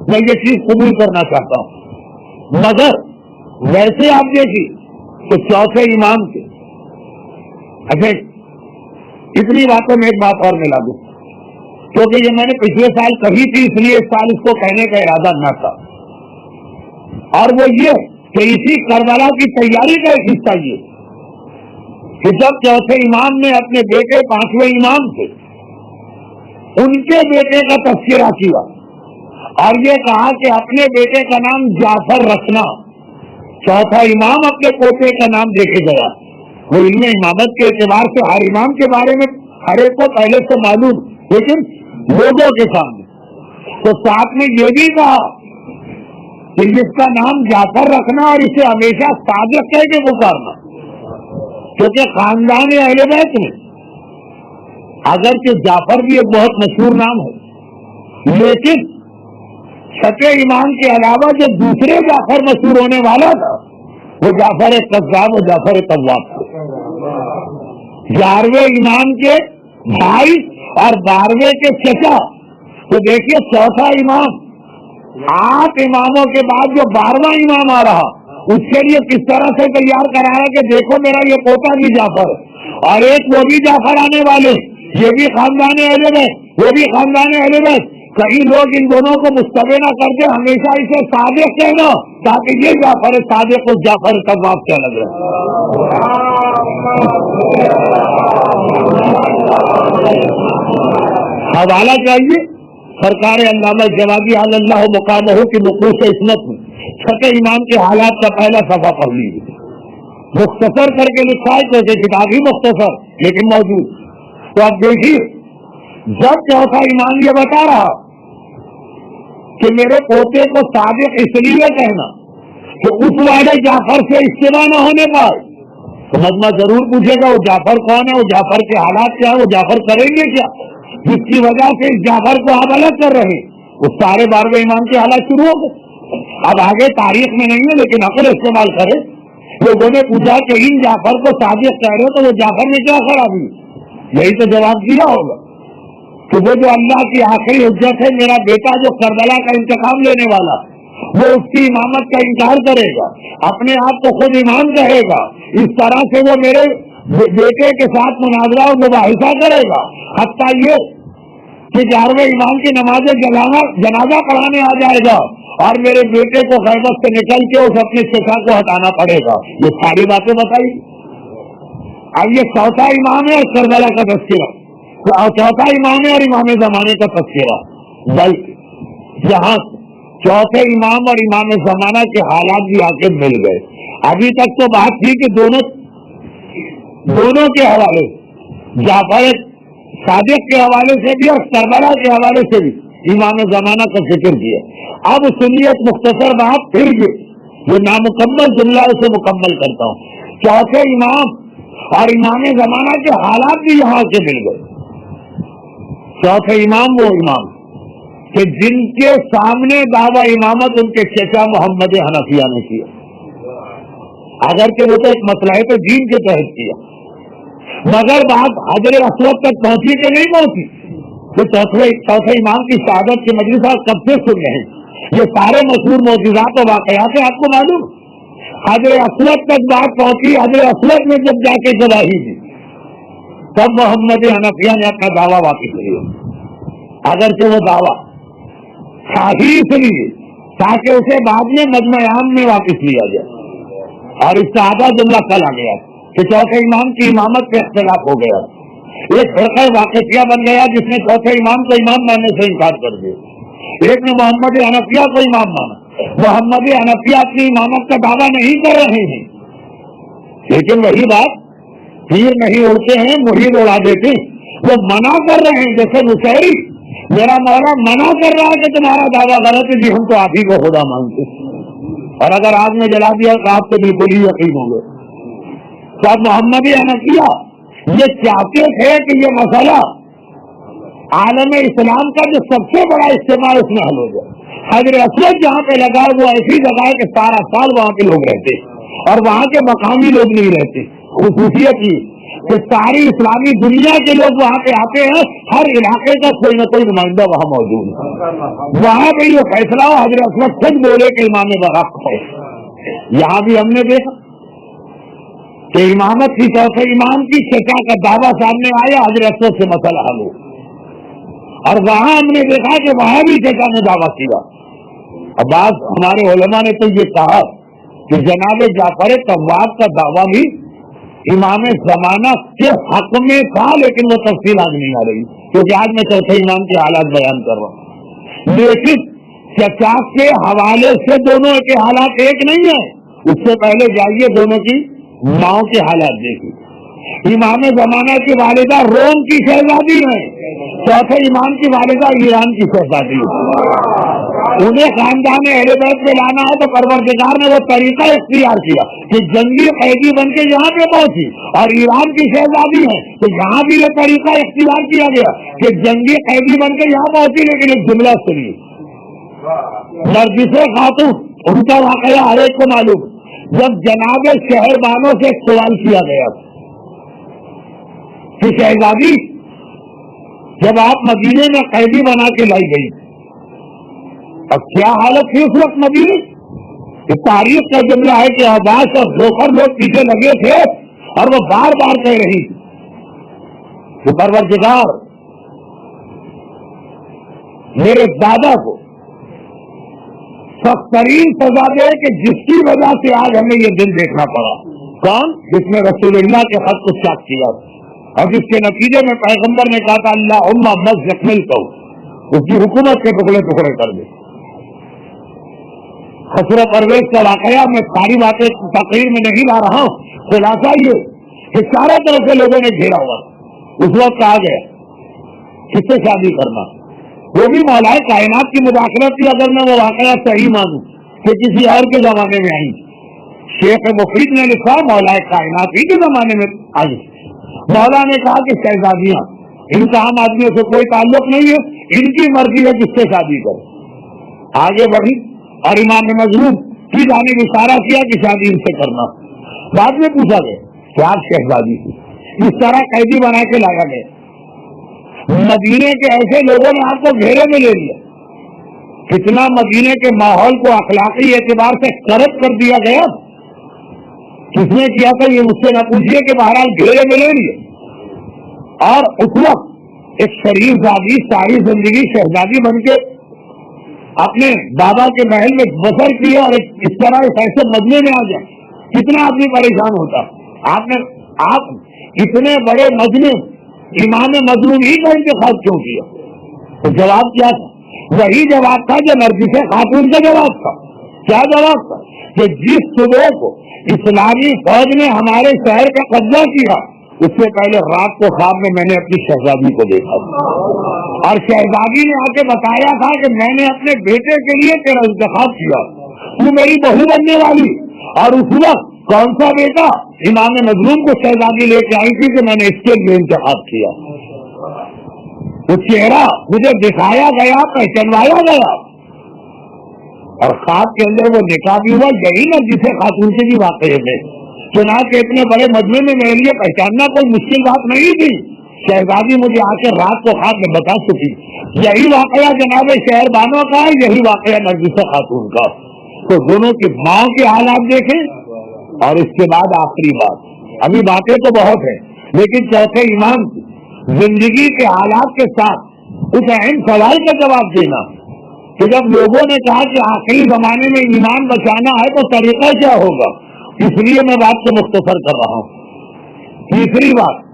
میں یہ چیز قبول کرنا چاہتا ہوں. مگر ویسے آپ دیکھیے کہ چوتھے امام کے اچھا اتنی باتوں میں ایک بات اور ملا دوں کیونکہ یہ میں نے پچھلے سال کہی تھی اس لیے اس سال اس کو کہنے کا ارادہ نہ تھا. اور وہ یہ کہ اسی کربلا کی تیاری کا ایک حصہ یہ کہ جب چوتھے امام نے اپنے بیٹے پانچویں امام تھے ان کے بیٹے کا تذکرہ کیا اور یہ کہا کہ اپنے بیٹے کا نام جعفر رکھنا. چوتھا امام اپنے پوتے کا نام دے کے گیا. وہ علم امامت کے اعتبار سے ہر امام کے بارے میں ہر ایک کو پہلے سے معلوم، لیکن لوگوں کے سامنے تو ساتھ میں یہ بھی کہا کہ جس کا نام جعفر رکھنا اور اسے ہمیشہ صادق کہہ کے پکارنا. کیونکہ خاندان اہل بیت میں اگرچہ جعفر بھی ایک بہت مشہور نام ہے لیکن چھٹے امام کے علاوہ جو دوسرے جعفر مشہور ہونے والا تھا وہ جعفر قذاب و جعفر طواب تھے. 11ویں امام کے بھائی اور 12ویں کے چچا. تو دیکھیے چوتھا امام 8 اماموں کے بعد جو 12واں امام آ رہا اس کے لیے کس طرح سے تیار کرایا کہ دیکھو میرا یہ پوتا بھی جعفر اور ایک وہ بھی جعفر آنے والے، یہ بھی خاندان اہل بیت وہ بھی خاندان اہل بیت. کہیں لوگ ان دونوں کو مشتبہ نہ کر کے ہمیشہ اسے صادق کہنا تاکہ یہ جعفر صادق اور جعفر طواب کیا لگ رہا ہے. حوالہ چاہیے سرکار علامہ جوادی اللہ مقامہ کی نقوش عصمت میں چھٹے امام کے حالات کا پہلا صفحہ پڑھ لیجیے. مختصر کر کے لکھا ہے کیونکہ کتاب ہی مختصر لیکن موجود. تو اب دیکھیے جب چوتھا امام یہ بتا رہا کہ میرے پوتے کو صادق اس لیے کہنا کہ اس والے جعفر سے اجتماع نہ ہونے پائے تو مجمع ضرور پوچھے گا وہ جعفر کون ہے، وہ جعفر کے حالات کیا ہے، وہ جعفر کریں گے کیا جس کی وجہ سے اس جعفر کو آپ الگ کر رہے ہیں. وہ سارے 12ویں امام کے حالات شروع ہو گئے. اب آگے تاریخ میں نہیں ہے لیکن عقل استعمال کرے. لوگوں نے پوچھا کہ ان جعفر کو صادق کہہ رہے تو وہ جعفر میں کیا خرابی؟ یہی تو جواب دیا ہوگا کہ وہ جو اللہ کی آخری حجت ہے میرا بیٹا جو کربلا کا انتقام لینے والا وہ اس کی امامت کا انکار کرے گا، اپنے آپ کو خود امام کہے گا. اس طرح سے وہ میرے بیٹے کے ساتھ مناظرہ اور مباحثہ کرے گا. حتیٰ یہ کہ 11ویں امام کی نماز جنازہ پڑھانے آ جائے گا اور میرے بیٹے کو غیبت سے نکل کے اس اپنے چچا کو ہٹانا پڑے گا. یہ ساری باتیں بتائی. اب یہ چوتھا امام ہے اور کربلا کا تذکرہ، چوتھا امام ہے اور امام زمانے کا تذکرہ. بلکہ جہاں چوتھے امام اور امام زمانہ کے حالات بھی آ کے مل گئے. ابھی تک تو بات تھی کہ دونوں کے حوالے جعفر صادق کے حوالے سے بھی اور کربلا کے حوالے سے بھی امام زمانہ کا ذکر کیا. اب سنیت مختصر بات پھر بھی جو نامکمل جملہ اسے مکمل کرتا ہوں. چوتھے امام اور امام زمانہ کے حالات بھی یہاں سے مل گئے. چوتھے امام وہ امام کہ جن کے سامنے دعوی امامت ان کے چچا محمد حنفیہ نے کیا. اگرچہ وہ تو ایک مسئلہ ہے تو دین کے تحت کیا، مگر بات حجر اسود تک پہنچی کہ نہیں پہنچی. تو چوتھے امام کی شہادت کے مجلس آپ کب سے سن رہے ہیں. یہ سارے مشہور معجزات و واقعات آپ کو معلوم. حجر اسود تک بات پہنچی، حجر اسود میں جب جا کے گواہی دی تب محمد حنفیہ نے اپنا دعویٰ واپس لیا. اگرچہ وہ دعویٰ صحیح اس لیے تاکہ اسے بعد میں مجمع عام میں واپس لیا جائے. اور اس سے آدھا جملہ کل آ گیا کہ چوتھے امام کی امامت پہ اختلاف ہو گیا. ایک فرقہ واقعہ بن گیا جس نے چوتھے امام کو امام ماننے سے انکار کر دیا. ایک نے محمد حنفیہ کو امام مانا. محمد حنفیہ اپنی امامت کا دعویٰ نہیں کر رہے ہیں، لیکن وہی بات پیر نہیں اڑتے ہیں مرید اڑا دیتے. وہ منع کر رہے ہیں، جیسے مشاعری میرا مولا منع کر رہا ہے کہ تمہارا دعویٰ غلط ہے، جی ہم تو آپ ہی کو خدا مانتے. اور اگر آپ نے جلا دیا تو آپ تو بالکل ہی یقین ہوں گے. تو اب محمد حنفیہ یہ چاہتے تھے کہ یہ مسئلہ عالم اسلام کا جو سب سے بڑا اجتماع اس میں حل ہو جائے. حجر اسود جہاں پہ لگا ہے وہ ایسی جگہ ہے کہ سارا سال وہاں کے لوگ رہتے اور وہاں کے مقامی لوگ نہیں رہتے. خصوصیت یہ کہ ساری اسلامی دنیا کے لوگ وہاں پہ آتے ہیں، ہر علاقے کا کوئی نہ کوئی نمائندہ وہاں موجود ہے. وہاں پہ یہ فیصلہ حجر اسود خود بولے کہ امام بغاوت ہے. یہاں بھی ہم نے دیکھا کہ امامت کی چوتھے امام کی چچا کا دعویٰ سامنے آیا، حجر اسود سے مسئلہ حل ہو. اور وہاں ہم نے دیکھا کہ وہاں بھی چچا نے دعویٰ کیا. اب بعض ہمارے علماء نے تو یہ کہا کہ جناب جعفر طواب کا دعویٰ بھی امام زمانہ کے حق میں تھا، لیکن وہ تفصیل آج نہیں آ رہی کیونکہ آج میں چوتھے امام کے حالات بیان کر رہا ہوں. لیکن چچا کے حوالے سے دونوں کے حالات ایک نہیں ہیں. اس سے پہلے جائیے دونوں کی ماؤں کے حالات دیکھیے. امام زمانہ کی والدہ روم کی شہزادی ہے، چوتھے امام کی والدہ ایران کی شہزادی ہے. انہیں خاندان اہل بیت میں لانا ہے تو پروردگار نے وہ طریقہ اختیار کیا کہ جنگی قیدی بن کے یہاں پہ پہنچی، اور ایران کی شہزادی ہے تو یہاں بھی یہ طریقہ اختیار کیا گیا کہ جنگی قیدی بن کے یہاں پہنچی. لیکن ایک جملہ سنیے، نرگس خاتون ان کا واقعہ ہر ایک کو معلوم. جب جناب شہربانوں سے ایک سوال کیا گیا کہ شہزادی جب آپ مدینے میں قیدی بنا کے لائی گئی اب کیا حالت تھی اس وقت مدینے؟ تاریخ کا جملہ ہے کہ عباس اور ظفر لوگ پیچھے لگے تھے اور وہ بار بار کہہ رہی کہ پروردگار میرے دادا کو سخت ترین سزا دے کہ جس کی وجہ سے آج ہمیں یہ دن دیکھنا پڑا. کون؟ جس نے رسول اللہ کے خط کو چاک کیا اور جس کے نتیجے میں پیغمبر نے کہا تھا اللہم مزق ملتا ہوں، اس کی حکومت کے ٹکڑے ٹکڑے کر دے. خسرو پرویز کا واقعہ میں ساری باتیں تقریر میں نہیں لا رہا ہوں. خلاصہ یہ کہ چاروں طرف سے لوگوں نے گھیرا ہوا. اس وقت آ گیا کس سے شادی کرنا، وہ بھی مولا کائنات کی مداخلت تھی. اگر میں وہ واقعہ صحیح مانوں کہ کسی اور کے زمانے میں آئی. شیخ مفید نے لکھا مولا کائنات ہی کے زمانے میں آئی. مولا نے کہا کہ شہزادیاں ان کا عام آدمیوں سے کوئی تعلق نہیں ہے، ان کی مرضی ہے جس سے شادی کرے. آگے بڑھی اور امام مظلوم کی جانب اشارہ کیا کہ شادی ان سے کرنا. بعد میں پوچھا گیا کہ آپ شہزادی اس طرح قیدی بنا کے لایا گیا. مدینے کے ایسے لوگوں نے آپ کو گھیرے میں لے لیا، کتنا مدینے کے ماحول کو اخلاقی اعتبار سے کرد کر دیا گیا. کس نے کیا تھا یہ مجھ سے نہ پوچھیے کہ بہرحال گھیرے میں لے لیے. اور اس وقت ایک شریف زادی ساری زندگی شہزادی بن کے اپنے بابا کے محل میں بسر کیا اور اس طرح اس ایسے مجمے میں آ جائے کتنا آدمی پریشان ہوتا. آپ اتنے بڑے مجمے امام مظلوم ہی کا انتخاب کیوں کیا؟ تو جواب کیا تھا؟ وہی جواب تھا جو نرگس خاتون کا جواب تھا. کیا جواب تھا؟ کہ جس صبح کو اسلامی فوج نے ہمارے شہر کا قبضہ کیا اس سے پہلے رات کو خواب میں نے اپنی شہزادی کو دیکھا اور شہزادی نے آ کے بتایا تھا کہ میں نے اپنے بیٹے کے لیے تیرا انتخاب کیا، تو میری بہو بننے والی. اور اس وقت کون سا بیٹا؟ امام مظلوم کو شہزادی لے کے آئی تھی کہ میں نے اس کے لیے انتخاب کیا. وہ چہرہ مجھے دکھایا گیا، پہچانوایا گیا، اور خواب کے اندر وہ نکاح بھی ہوا. یہی نا جسے خاتون سے بھی واقعے میں، چنانچہ اتنے بڑے مجمع میں میرے لیے پہچاننا کوئی مشکل بات نہیں تھی. شہزادی مجھے آ کے رات کو خواب میں بتا چکی. یہی واقعہ جناب شہر بانو کا ہے، یہی واقعہ نرگس خاتون کا. تو دونوں کی ماں کے حالات دیکھیں، اور اس کے بعد آخری بات. ابھی باتیں تو بہت ہیں، لیکن چوتھے امام کی زندگی کے حالات کے ساتھ اس اہم سوال کا جواب دینا کہ جب لوگوں نے کہا کہ آخری زمانے میں ایمان بچانا ہے تو طریقہ کیا ہوگا، اس لیے میں بات کو مختصر کر رہا ہوں. تیسری بات،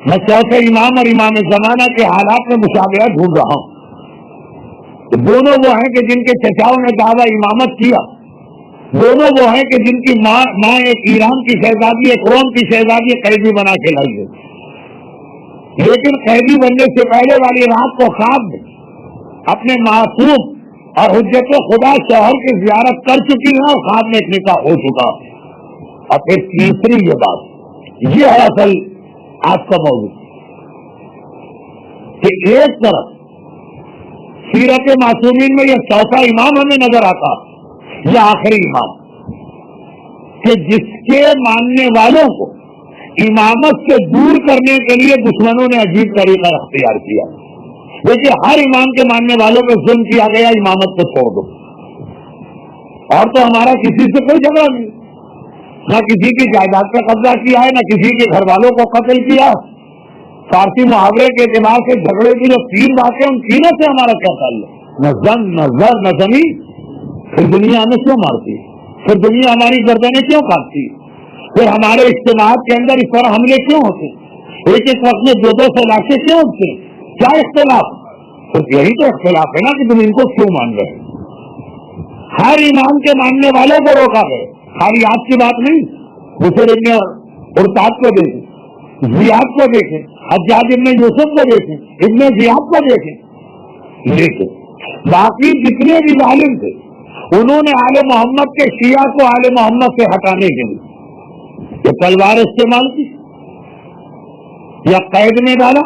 میں چوتھے امام اور امام زمانہ کے حالات میں مشابہت ڈھونڈ رہا ہوں. دونوں وہ ہیں کہ جن کے چچاؤں نے دعویٰ امامت کیا، دونوں وہ ہیں کہ جن کی ماں ایک ایران کی شہزادی، ایک روم کی شہزادی قیدی بنا کے لائی گئی. لیکن قیدی بننے سے پہلے والی رات کو خواب میں اپنے معصوم اور حجت خدا شوہر کی زیارت کر چکی ہیں اور خواب میں ایک نکاح ہو چکا. اور پھر تیسری یہ بات، یہ ہے اصل آج کا موضوع، کہ ایک طرف سیرت معصومین میں یہ چوتھا امام ہمیں نظر آتا، یہ آخری امام، کہ جس کے ماننے والوں کو امامت سے دور کرنے کے لیے دشمنوں نے عجیب طریقہ اختیار کیا. دیکھیے، ہر امام کے ماننے والوں پہ ظلم کیا گیا، امامت کو چھوڑ دو. اور تو ہمارا کسی سے کوئی جھگڑا نہیں، نہ کسی کی جائیداد پہ قبضہ کیا ہے، نہ کسی کے گھر والوں کو قتل کیا. فارسی محاورے کے اعتبار سے جھگڑے کی جو تین باتیں، ان تینوں سے ہمارا کیا تعلق؟ نہ زن، نہ زر، نہ زمین. پھر دنیا ہمیں کیوں مارتی؟ پھر دنیا ہماری گردنیں کیوں کاٹتی؟ پھر ہمارے اجتماعات کے اندر اس طرح حملے کیوں ہوتے؟ ایک ایک وقت میں دو دو سے لاکھیں کیوں ہوتے؟ کیا اختلاف؟ تو یہی تو اختلاف ہے نا کہ تم ان کو کیوں مان رہے؟ ہر امام کے ماننے والوں کو روکا گئے. خالی آپ کی بات نہیں، دوسرے ابن ارتاد کو دیکھیں، زیاد کو دیکھیں، حجاج ابن یوسف کو دیکھیں، ابن زیاد کو دیکھیں. لیکن باقی جتنے بھی ظالم تھے، انہوں نے آل محمد کے شیعہ کو آل محمد سے ہٹانے کے لیے یہ تلوار استعمال کی، یا قید میں ڈالا،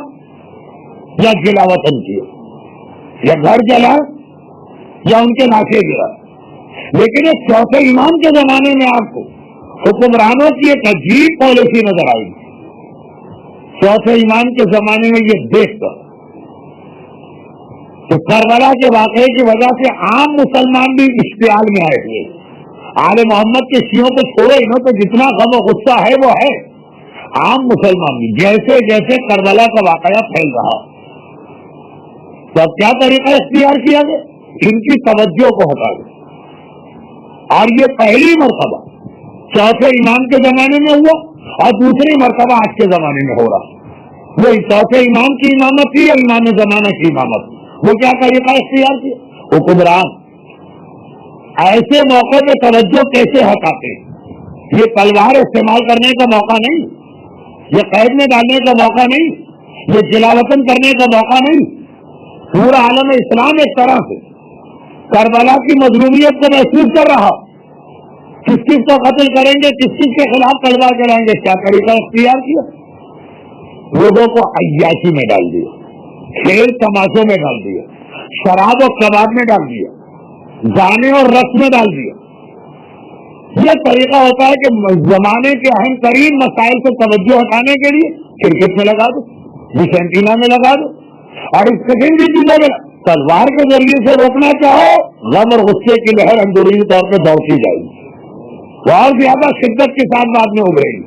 یا جلا وطن کیا، یا گھر جلا، یا ان کے ناکے گرا. لیکن ایک چوتھے امام کے زمانے میں آپ کو حکمرانوں کی ایک عجیب پالیسی نظر آئی. چوتھے امام کے زمانے میں یہ دیکھ کر کہ کربلا کے واقعے کی وجہ سے عام مسلمان بھی اشتعال میں آئے ہوئے. آل محمد کے شیعوں کو چھوڑے، انہوں تو جتنا غم و غصہ ہے وہ ہے. عام مسلمان بھی جیسے جیسے کربلا کا واقعہ پھیل رہا، تو اب کیا طریقہ اختیار کیا گیا؟ ان کی توجہ کو ہٹا دیا. اور یہ پہلی مرتبہ چوتھے امام کے زمانے میں ہوا، اور دوسری مرتبہ آج کے زمانے میں ہو رہا. وہ چوتھے امام کی امامت تھی یا امام زمانہ کی امامت؟ وہ کیا طریقہ اختیار کیا؟ حکمران ایسے موقع پہ توجہ کیسے ہٹاتے؟ یہ تلوار استعمال کرنے کا موقع نہیں، یہ قید میں ڈالنے کا موقع نہیں، یہ جلاوطن کرنے کا موقع نہیں. پورا عالم اسلام ایک طرح سے کربلا کی مظلومیت کو محسوس کر رہا. کس کس کو قتل کریں گے، کس کس کے خلاف تلوار چلائیں گے؟ کیا طریقہ اختیار کیا؟ لوگوں کو عیاشی میں ڈال دیا، کھیل تماشوں میں ڈال دیا، شراب و کباب میں ڈال دیا، گانے اور رقص میں ڈال دیا. یہ طریقہ ہوتا ہے کہ زمانے کے اہم ترین مسائل سے توجہ ہٹانے کے لیے کرکٹ میں لگا دو، ارجنٹینا میں لگا دو، اور اس قسم کی چیزوں میں تلوار کے ذریعے سے روکنا چاہو، غم اور غصے کی لہر اندرونی طور پہ دوڑتی جائے گی، بہت زیادہ شدت کے ساتھ بعد میں ابھرے گی.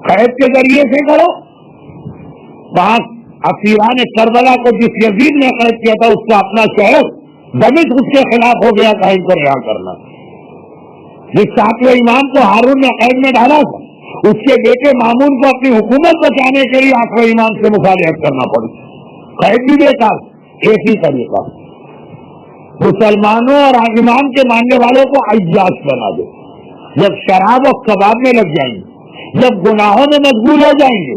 قید کے ذریعے سے کرو. وہاں اسیران کربلا کو جس یزید نے قید کیا تھا، اس کا اپنا شہر دمشق اس کے خلاف ہو گیا تھا ان کو رہا کرنا. جس ساتویں امام کو ہارون نے قید میں ڈالا تھا، اس کے بیٹے مامون کو اپنی حکومت بچانے کے لیے آٹھویں امام سے مصالحت کرنا پڑی. قید بھی بیکار. ایک ہی طریقہ، مسلمانوں اور امام کے ماننے والوں کو عیاش بنا دو. جب شراب و کباب میں لگ جائیں گے، جب گناہوں میں مشغول ہو جائیں گے،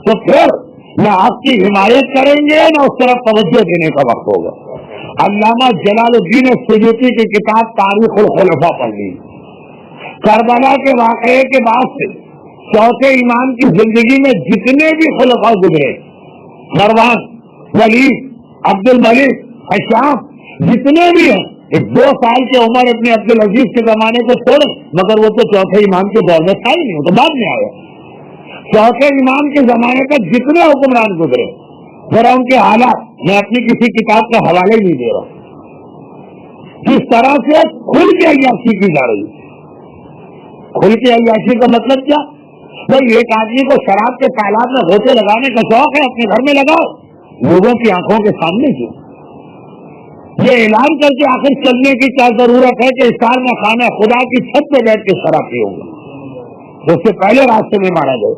تو پھر نہ آپ کی حمایت کریں گے، نہ اس طرف توجہ دینے کا وقت ہوگا. علامہ جلال الدین السیوطی کی کتاب تاریخ الخلفاء پڑھ لی. کربلا کے واقعے کے بعد سے چوتھے امام کی زندگی میں جتنے بھی خلفاء گزرے، مروان، ولید، عبد الملک، ہشام، جتنے بھی ہیں، 2 سال کی عمر ابن عبد العزیز کے زمانے کو چھوڑے، مگر وہ تو چوتھے امام کے دور میں تھا ہی نہیں، وہ تو بعد میں آیا۔ چوتھے امام کے زمانے تک جتنے حکمران گزرے، ذرا ان کے حالات، میں اپنی کسی کتاب کا حوالے نہیں دے رہا، کس طرح سے کھل کے عیاشی کی جا رہی ہے۔ کھل کے عیاشی کا مطلب کیا؟ بھائی ایک آدمی کو شراب کے تالاب میں غوطے لگانے کا شوق ہے، اپنے گھر میں لگاؤ، لوگوں کی آنکھوں کے سامنے کیوں؟ یہ اعلان کر کے آخر چلنے کی کیا ضرورت ہے کہ اس سال میں خانہ خدا کی چھت پہ بیٹھ کے شراب پیوں گا؟ اس سے پہلے راستے میں مارا گئے۔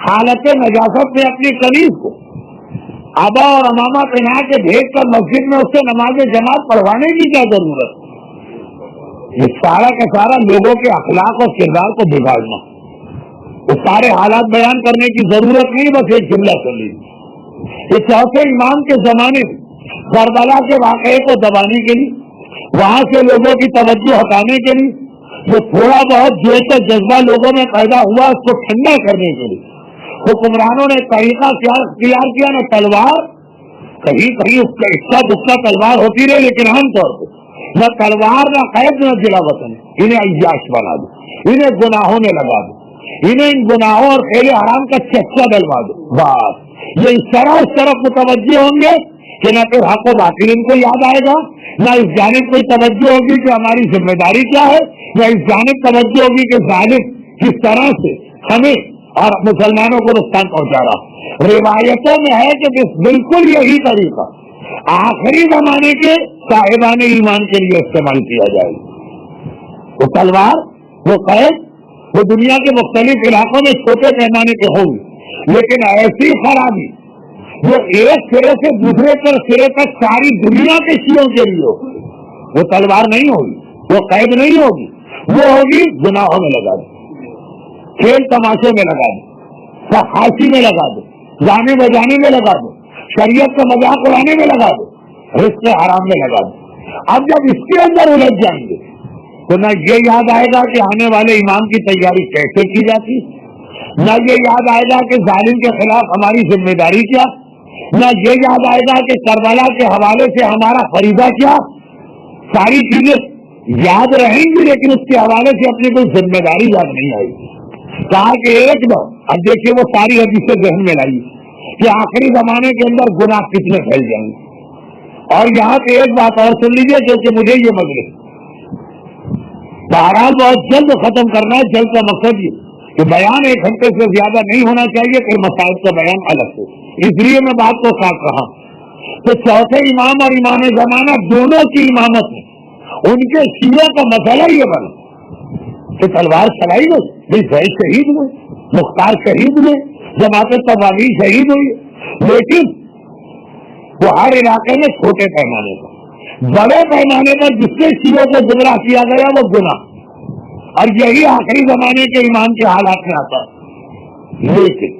حالت نجاست میں اپنی قمیض کو آبا اور امامہ پہنا کے بھیج کر مسجد میں اس سے نماز جماعت پڑھوانے کی کیا ضرورت؟ یہ سارا کا سارا لوگوں کے اخلاق اور کردار کو بگاڑنا، وہ سارے حالات بیان کرنے کی ضرورت نہیں، بس ایک جملہ چلی۔ یہ چوتھے امام کے زمانے میں کربلا کے واقعے کو دبانے کے لیے، وہاں سے لوگوں کی توجہ ہٹانے کے لیے، جو تھوڑا بہت جوش و جذبہ لوگوں میں پیدا ہوا اس کو ٹھنڈا کرنے کے لیے حکمرانوں نے طریقہ اختیار کیا، نہ تلوار، کہیں کہیں اس کا اکا دکا تلوار ہوتی رہے، لیکن عام طور پہ نہ تلوار، نہ قید، نہ جلا وطن، انہیں عیاش بنا دو، انہیں گناہوں میں لگا دو، انہیں ان گناہوں اور کھیل حرام کا چسکا ڈلوا دو، بس یہ اس طرف متوجہ ہوں گے کہ نہ پھر حق و باطل ان کو یاد آئے گا، نہ اس جانب کوئی توجہ ہوگی کہ ہماری ذمہ داری کیا ہے، نہ اس جانب توجہ ہوگی کہ ظالم کس طرح سے ہمیں اور مسلمانوں کو نقصان پہنچا رہا۔ روایتوں میں ہے کہ بالکل یہی طریقہ آخری زمانے کے صاحبان ایمان کے لیے استعمال کیا جائے گا۔ وہ تلوار، وہ قید، وہ دنیا کے مختلف علاقوں میں چھوٹے پیمانے کے ہوں گے، لیکن ایسی خرابی جو ایک سرے سے دوسرے سرے تک ساری دنیا کے شیعوں کے لیے ہو، وہ تلوار نہیں ہوگی، وہ قید نہیں ہوگی، وہ ہوگی گناہوں میں لگا دو، کھیل تماشے میں لگا دو، خاصی میں لگا دو، گانے بجانے میں لگا دو، شریعت کا مذاق اڑانے میں لگا دو، رزق حرام میں لگا دو۔ اب جب اس کے اندر الجھ جائیں گے تو نہ یہ یاد آئے گا کہ آنے والے امام کی تیاری کیسے کی جاتی، نہ یہ یاد آئے گا کہ ظالم کے خلاف ہماری ذمہ داری کیا، نہ یہ یاد آئے گا کہ کربلا کے حوالے سے ہمارا فریضہ کیا۔ ساری چیزیں یاد رہیں گی لیکن اس کے حوالے سے اپنی کوئی ذمہ داری یاد نہیں آئی۔ کہا کہ ایک دو، اب دیکھیے وہ ساری حدیثیں ذہن میں لائی کہ آخری زمانے کے اندر گناہ کتنے پھیل جائیں گے۔ اور یہاں پہ ایک بات اور سن لیجیے کیونکہ مجھے یہ مجلس بہرحال بہت جلد ختم کرنا ہے۔ جلد کا مقصد یہ کہ بیان 1 گھنٹے سے زیادہ نہیں ہونا چاہیے، پھر مسائل کا بیان الگ سے، اس لیے میں بات کو ساتھ رہا تو چوتھے امام اور امام زمانہ دونوں کی امامت میں ان کے شیعوں کا مسئلہ یہ بنا کہ تلوار چلائی گئی، بھائی شہید ہوئے، مختار شہید ہوئے، جماعت تبلیغی شہید ہوئی، لیکن وہ ہر علاقے میں چھوٹے پیمانے پر، بڑے پیمانے پر جس سے شیعوں کو گمراہ کیا گیا وہ گناہ، اور یہی آخری زمانے کے امام کے حالات میں آتا ہے۔ لیکن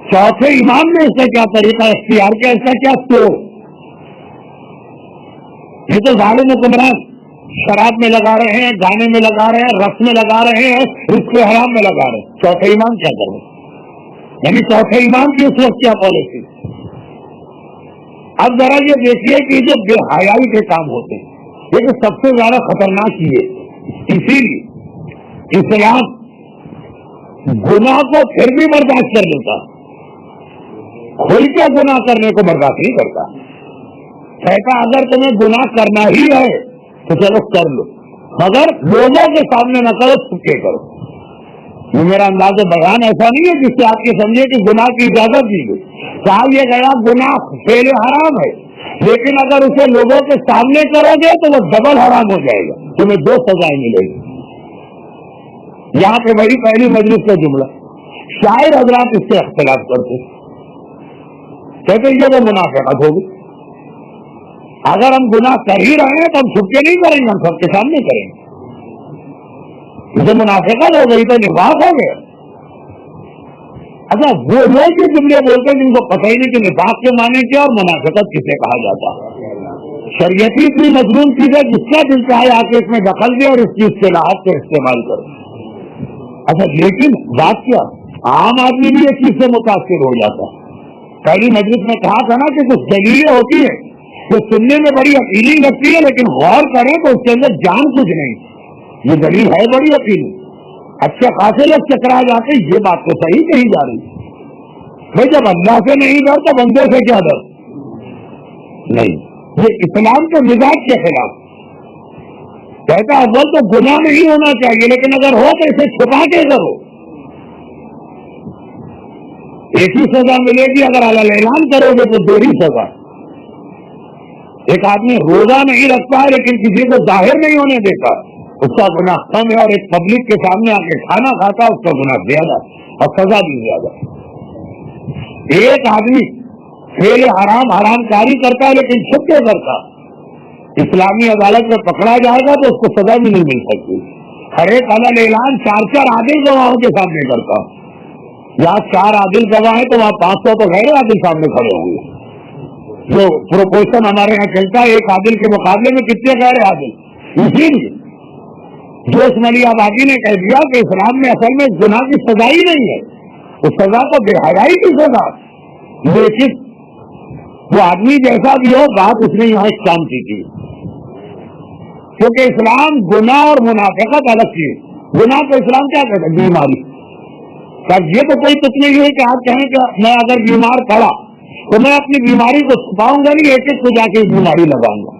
چوتھے امام نے اس کا کیا طریقہ اختیار کیا، اس کا کیا سوچ؟ یہ تو ظالم حکمران شراب میں لگا رہے ہیں، گانے میں لگا رہے ہیں، رقص میں لگا رہے ہیں، رزق حرام میں لگا رہے ہیں، چوتھے امام کیا کر رہے ہیں؟ یعنی چوتھے امام کی اس وقت کیا پالیسی؟ اب ذرا یہ دیکھیے کہ جو بے حیائی کے کام ہوتے ہیں یہ تو سب سے زیادہ خطرناک ہی ہے۔ اسی لیے اسلام گناہ کو پھر بھی برداشت کر لیتا، کھل کے گناہ کرنے کو برداشت نہیں کرتا۔ کہتا اگر تمہیں گناہ کرنا ہی ہے تو چلو کر لو، مگر لوگوں کے سامنے نہ کرو، چھپ کے کرو۔ یہ میرا انداز بیان ایسا نہیں ہے جس سے آپ یہ سمجھے کہ گناہ کی اجازت دی گئی۔ کہا یہ گیا گناہ فعل حرام ہے، لیکن اگر اسے لوگوں کے سامنے کرو گے تو وہ ڈبل حرام ہو جائے گا، تمہیں 2 سزائیں ملے گی۔ یہاں پہ بڑی پہلی مجلس کا جملہ، شاعر حضرات اس سے اختلاف کرتے، کہتے یہ وہ منافقت ہوگی۔ اگر ہم گناہ کر ہی رہے ہیں تو ہم چھپ کے نہیں کریں گے، ہم سب کے سامنے کریں گے۔ اسے منافقت ہو گئی تو نفاق ہو گیا۔ اچھا وہ لوگ جو جملے بولتے ہیں جن کو پتہ ہی نہیں کہ نفاق کے معنی کیا اور منافقت کسے کہا جاتا ہے۔ شریعتی اتنی مضمون چیز ہے جس کا دل چاہے آ کے اس میں دخل دے اور اس کی اصطلاحات کو استعمال کرے. اچھا لیکن بات کیا, عام آدمی بھی اس چیز سے متاثر ہو جاتا ہے. پہلی مجلس میں کہا تھا نا کہ کچھ دلیلیں ہوتی ہیں جو سننے میں بڑی اپیلنگ لگتی ہے, لیکن غور کریں تو اس کے اندر جان کچھ نہیں. یہ دلیل ہے بڑی اپیلنگ, اچھے خاصے لوگ چکرا جاتے ہیں, یہ بات تو صحیح کہی جا رہی ہے. بھائی جب اللہ سے نہیں ڈر تو بندے سے کیا ڈر؟ نہیں, یہ اسلام کے مزاج کے خلاف. کہتا اول تو گناہ نہیں ہونا چاہیے, لیکن اگر ہو تو اسے چھپا کے کرو. ایک ہی سزا ملے گی, اگر اعلان کرو گے تو دو ہی سزا. ایک آدمی روزہ نہیں رکھتا ہے لیکن کسی کو ظاہر نہیں ہونے دیتا, اس کا گناہ کم ہے, اور ایک پبلک کے سامنے آ کے کھانا کھاتا اس کا گناہ زیادہ اور سزا بھی زیادہ. ایک آدمی فعل حرام کاری کرتا ہے لیکن چھپ کے کرتا, اسلامی عدالت میں پکڑا جائے گا تو اس کو سزا بھی نہیں مل سکتی. ہر ایک اعلان 4 عادل گواہوں کے سامنے کرتا. جہاں 4 عادل گواہ ہیں تو وہاں 500 تو غیر عادل سامنے کھڑے ہوں گے. جو پروپوزیشن ہمارے یہاں چلتا ہے, ایک عادل کے مقابلے میں کتنے غیر عادل. اسی لیے جوش ملی آبادی نے کہہ دیا کہ اسلام میں اصل میں گناہ کی سزا ہی نہیں ہے, وہ سزا تو بے حیائی کی سزا. لیکن وہ آدمی جیسا بھی ہو, بات اس نے یہاں ایک کام کی تھی, کیونکہ اسلام گناہ اور منافقت الگ چیز. گناہ کو اسلام کیا کہتا ہے؟ بیماری. یہ تو کوئی کچھ نہیں ہے کہ آپ کہیں کہ میں اگر بیمار پڑا تو میں اپنی بیماری کو چھپاؤں گا نہیں, ایک ایک کو جا کے بیماری لگاؤں گا.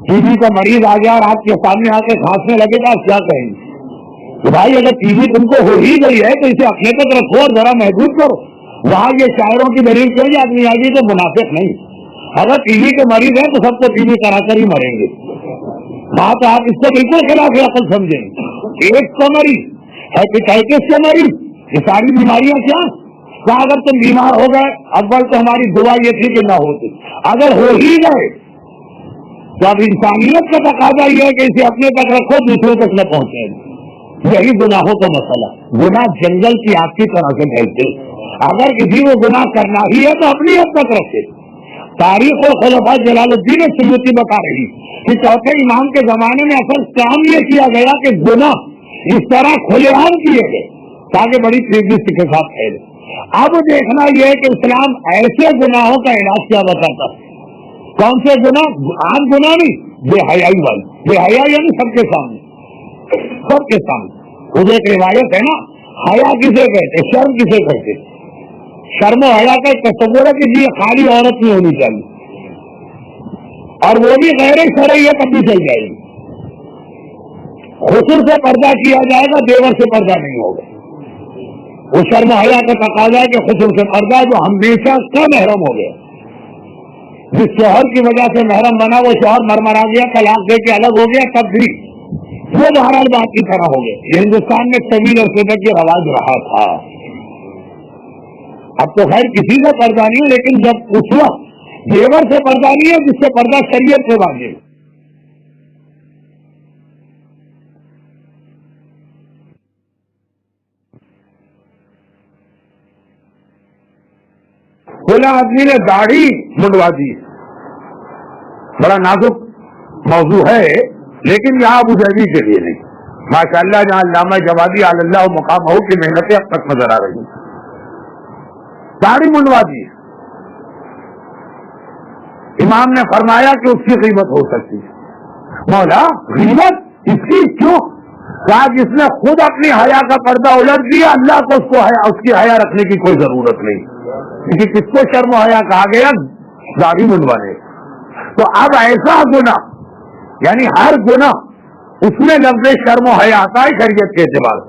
ٹی بی کا مریض آ گیا اور آپ کے سامنے آ کے کھانسنے لگے گا, آپ کیا کہیں گے کہ بھائی اگر ٹی بی تم کو ہو ہی گئی ہے تو اسے اپنے تک رکھو اور ذرا محدود کرو. وہاں یہ شاعروں کی دلیل کیوں آدمی آ گئی تو منافق نہیں. اگر ٹی بی کے مریض ہیں تو سب کو ٹی بی کرا کر ہی مریں گے. بات آپ اس کو بالکل خلاف عقل سمجھیں. ایک کا مریض, ہیپیٹائٹس کا مریض, یہ ساری بیماریاں کیا کہ اگر تم بیمار ہو گئے, اول تو ہماری دعا یہ تھی کہ نہ ہوتی, اگر ہو ہی گئے تو اب انسانیت کا تقاضا یہ ہے کہ اسے اپنے تک رکھو, دوسروں تک نہ پہنچے. یہی گناہوں کا مسئلہ. گناہ جنگل کی آگ کی طرح سے پھیلتے. اگر کسی کو گناہ کرنا ہی ہے تو اپنی حد تک رکھے. تاریخ و خلفاء جلال الدین سیوطی بتا رہی کہ چوتھے امام کے زمانے میں اصل کام یہ کیا گیا کہ گناہ اس طرح کھلے عام کیے گئے تاکہ بڑی تیزی کے ساتھ پھیلے. اب دیکھنا یہ ہے کہ اسلام ایسے گناہوں کا علاج کیا بتاتا. کون سے گناہ؟ عام گناہ نہیں, بے حیائی والی. بے حیا یعنی سب کے سامنے, سب کے سامنے. خود ایک روایت ہے نا, حیا کسے کہتے, شرم کسے کہتے. شرم و حیا کا ایک تصور ہے کہ یہ خالی عورت نہیں ہونی چاہیے, اور وہ بھی غیر شرعی ہے تب بھی چل جائے گی. خسر سے پردہ کیا جائے گا, دیور سے پردہ نہیں ہوگا. وہ شرم حیا کا تقاضا ہے کہ خسر سے پردہ جو ہمیشہ کا محرم ہو گیا. جس شوہر کی وجہ سے محرم بنا وہ شوہر مرمرا گیا, طلاق دے کے الگ ہو گیا, تب بھی وہ بہرحال بات کی طرح ہو گئے. یہ ہندوستان میں طویل عرصے تک یہ رواج رہا تھا. اب تو خیر کسی سے پردہ نہیں, لیکن جب اس وقت دیور سے پردہ نہیں ہے جس سے پردہ شریعت سے واجب. بولا آدمی نے داڑھی منڈوا دی. بڑا نازک موضوع ہے, لیکن یہاں ابو ظہبی کے لیے نہیں. ماشاء اللہ جہاں علامہ جوادی علی اللہ مقام ہو کی محنتیں اب تک نظر آ رہی ہیں. داڑھی منڈوا دی. امام نے فرمایا کہ اس کی قیمت ہو سکتی ہے. مولا قیمت اس کی کیوں؟ کہا جس نے خود اپنی حیا کا پردہ الٹ دیا, اللہ کو اس کی حیا رکھنے کی کوئی ضرورت نہیں. لیکن کس کو شرم و حیا کہا گیا؟ داڑھی منڈوانے. تو اب ایسا گناہ, یعنی ہر گناہ اس میں لفظ شرم و حیا آتا ہے شریعت کے اعتبار.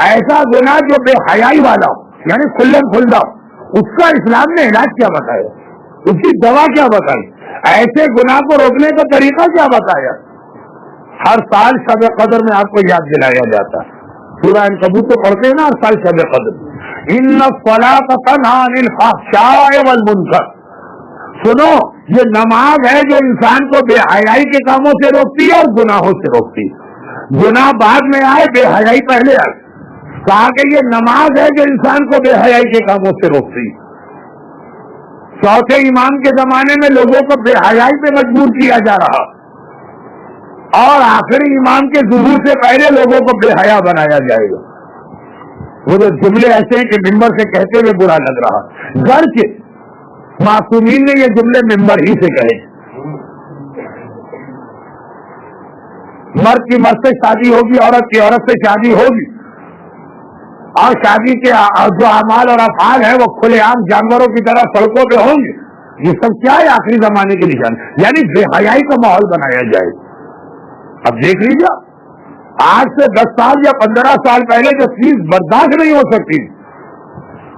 ایسا گناہ جو بے حیائی والا ہو, یعنی کھلم کھلدا, اس کا اسلام نے علاج کیا بتایا, اس کی دوا کیا بتائی, ایسے گناہ کو روکنے کا طریقہ کیا بتایا. ہر سال شب قدر میں آپ کو یاد دلایا جاتا ہے. سورہ عنکبوت تو پڑھتے ہیں نا ہر سال شب قدر. ان الصلاۃ تنہی عن الفحشاء والمنکر. سنو, یہ نماز ہے جو انسان کو بے حیائی کے کاموں سے روکتی ہے اور گناہوں سے روکتی ہے. گناہ بعد میں آئے, بے حیائی پہلے آئے. کہا کہ یہ نماز ہے جو انسان کو بے حیائی کے کاموں سے روکتی ہے. چوتھے امام کے زمانے میں لوگوں کو بے حیائی پہ مجبور کیا جا رہا، اور آخری امام کے ظہور سے پہلے لوگوں کو بے حیا بنایا جائے گا۔ وہ جو جملے ایسے ہیں کہ ممبر سے کہتے ہوئے برا لگ رہا، گرچہ معصومین نے یہ جملے ممبر ہی سے کہے۔ مرد کی مرد سے شادی ہوگی، عورت کی عورت سے شادی ہوگی، اور شادی کے جو اعمال اور افعال ہیں وہ کھلے عام جانوروں کی طرح سڑکوں پہ ہوں گے۔ یہ سب کیا ہے؟ آخری زمانے کے نشان، یعنی بے حیائی کا ماحول بنایا جائے۔ اب دیکھ لیجیے، آج سے 10 سال یا 15 سال پہلے جو چیز برداشت نہیں ہو سکتی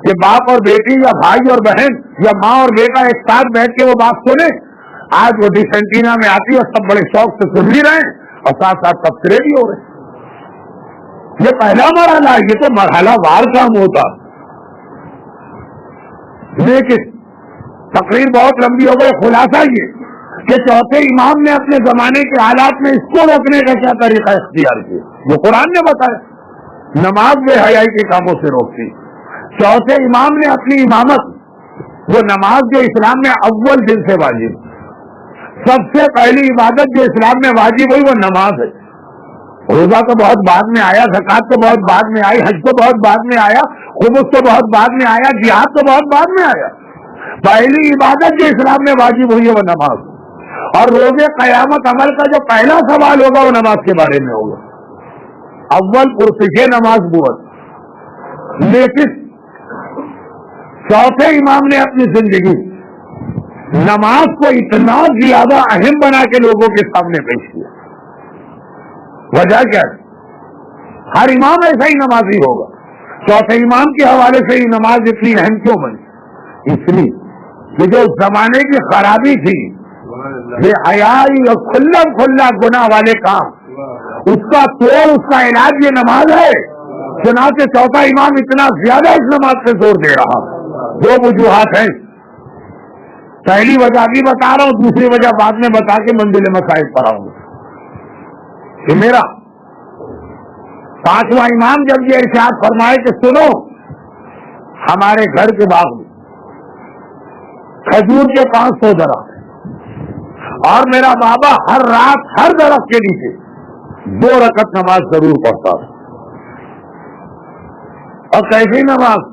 کہ باپ اور بیٹی یا بھائی اور بہن یا ماں اور بیٹا ایک ساتھ بیٹھ کے وہ بات سنے، آج وہ ڈسینٹینا میں آتی ہے اور سب بڑے شوق سے سن بھی رہے ہیں اور ساتھ ساتھ تبصرے بھی ہو رہے ہیں۔ یہ پہلا مرحلہ ہے، یہ تو مرحلہ وار کام ہوتا، لیکن تقریر بہت لمبی ہو گئی۔ خلاصہ یہ کہ چوتھے امام نے اپنے زمانے کے حالات میں اس کو روکنے کا کیا طریقہ اختیار کیا، جو قرآن نے بتایا، نماز بے حیائی کے کاموں سے روکتی۔ چوتھے امام نے اپنی امامت، وہ نماز جو اسلام میں اول دن سے واجب، سب سے پہلی عبادت جو اسلام میں واجب ہوئی وہ نماز ہے۔ روزہ تو بہت بعد میں آیا، زکوٰۃ تو بہت بعد میں آئی، حج تو بہت بعد میں آیا، خمس تو بہت بعد میں آیا، جہاد تو بہت بعد میں آیا۔ پہلی عبادت جو اسلام میں واجب ہوئی ہے وہ نماز، اور روز قیامت عمل کا جو پہلا سوال ہوگا وہ نماز کے بارے میں ہوگا۔ اول پرسش نماز بوت۔ لیکن چوتھے امام نے اپنی زندگی نماز کو اتنا زیادہ اہم بنا کے لوگوں کے سامنے پیش کیا۔ وجہ کیا ہے؟ ہر امام ایسا ہی نمازی ہوگا، چوتھے امام کے حوالے سے ہی نماز اتنی اہم کیوں بنی؟ اس لیے کہ جو زمانے کی خرابی تھی، بے حیائی اور کھلا گناہ والے کام، اس کا توڑ، اس کا علاج یہ نماز ہے۔ چنانچہ چوتھا امام اتنا زیادہ اس نماز پہ زور دے رہا۔ دو وجوہات ہیں، پہلی وجہ بھی بتا رہا ہوں، دوسری وجہ بعد میں بتا کے منزل مسائل پر آؤں گا کہ میرا پانچواں امام جب یہ ارشاد فرمائے کہ سنو، ہمارے گھر کے باغ میں کھجور کے 500 درخت ہیں، اور میرا بابا ہر رات ہر درخت کے نیچے 2 رکعت نماز ضرور پڑھتا تھا۔ اور کیسی نماز؟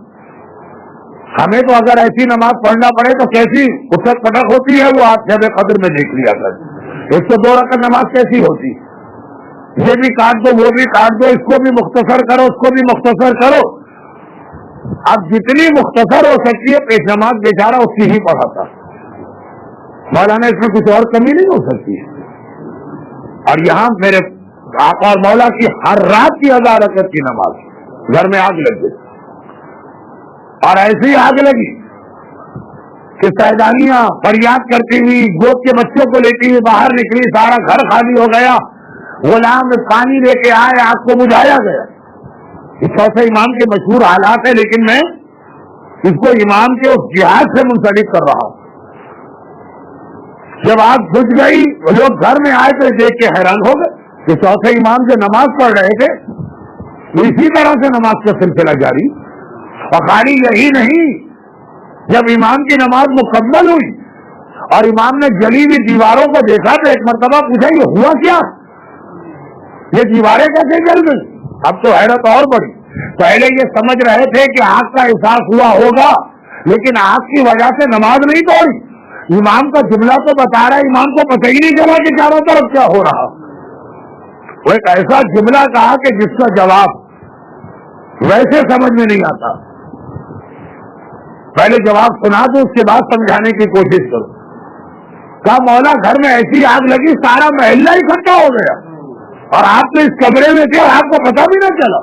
ہمیں تو اگر ایسی نماز پڑھنا پڑے تو کیسی اتھک پٹک ہوتی ہے، وہ آپ جب قدر میں دیکھ لیا کر۔ 102 رکعت نماز کیسی ہوتی؟ یہ بھی کاٹ دو، وہ بھی کاٹ دو، اس کو بھی مختصر کرو، اس کو بھی مختصر کرو۔ اب جتنی مختصر ہو سکتی ہے پیش نماز بیچارہ اس کی ہی پڑھاتا، مولانا اس میں کچھ اور کمی نہیں ہو سکتی۔ اور یہاں میرے آقا اور مولا کی ہر رات کی 1000 رکعت کی نماز، گھر میں آگ لگ گئی، اور ایسی آگ لگی کہ سیدانیاں فریاد کرتی ہوئی گود کے بچوں کو لیتی ہوئی باہر نکلی، سارا گھر خالی ہو گیا، غلام پانی لے کے آئے، آگ کو بجھایا گیا۔ یہ چوتھے امام کے مشہور حالات ہیں، لیکن میں اس کو امام کے اس جہاد سے منسلک کر رہا ہوں۔ جب آگ بجھ گئی لوگ گھر میں آئے تو دیکھ کے حیران ہو گئے کہ چوتھے امام جو نماز پڑھ رہے تھے اسی طرح سے نماز کا سلسلہ جاری۔ اور خالی یہی نہیں، جب امام کی نماز مکمل ہوئی اور امام نے جلی ہوئی دیواروں کو دیکھا تو ایک مرتبہ پوچھا یہ ہوا کیا، یہ دیواریں کیسے جل گئی؟ اب تو حیرت اور بڑی۔ پہلے یہ سمجھ رہے تھے کہ آگ کا احساس ہوا ہوگا، لیکن آگ کی وجہ سے نماز نہیں توڑی۔ امام کا جملہ تو بتا رہا ہے، امام کو پتہ ہی نہیں چلا کہ چاروں طرف کیا ہو رہا۔ وہ ایک ایسا جملہ کہا کہ جس کا جواب ویسے سمجھ میں نہیں آتا، پہلے جواب سنا دو اس کے بعد سمجھانے کی کوشش کرو۔ کہا مولا گھر میں ایسی آگ لگی سارا محلہ اکٹھا ہو گیا اور آپ تو اس کمرے میں تھے اور آپ کو پتہ بھی نہ چلا۔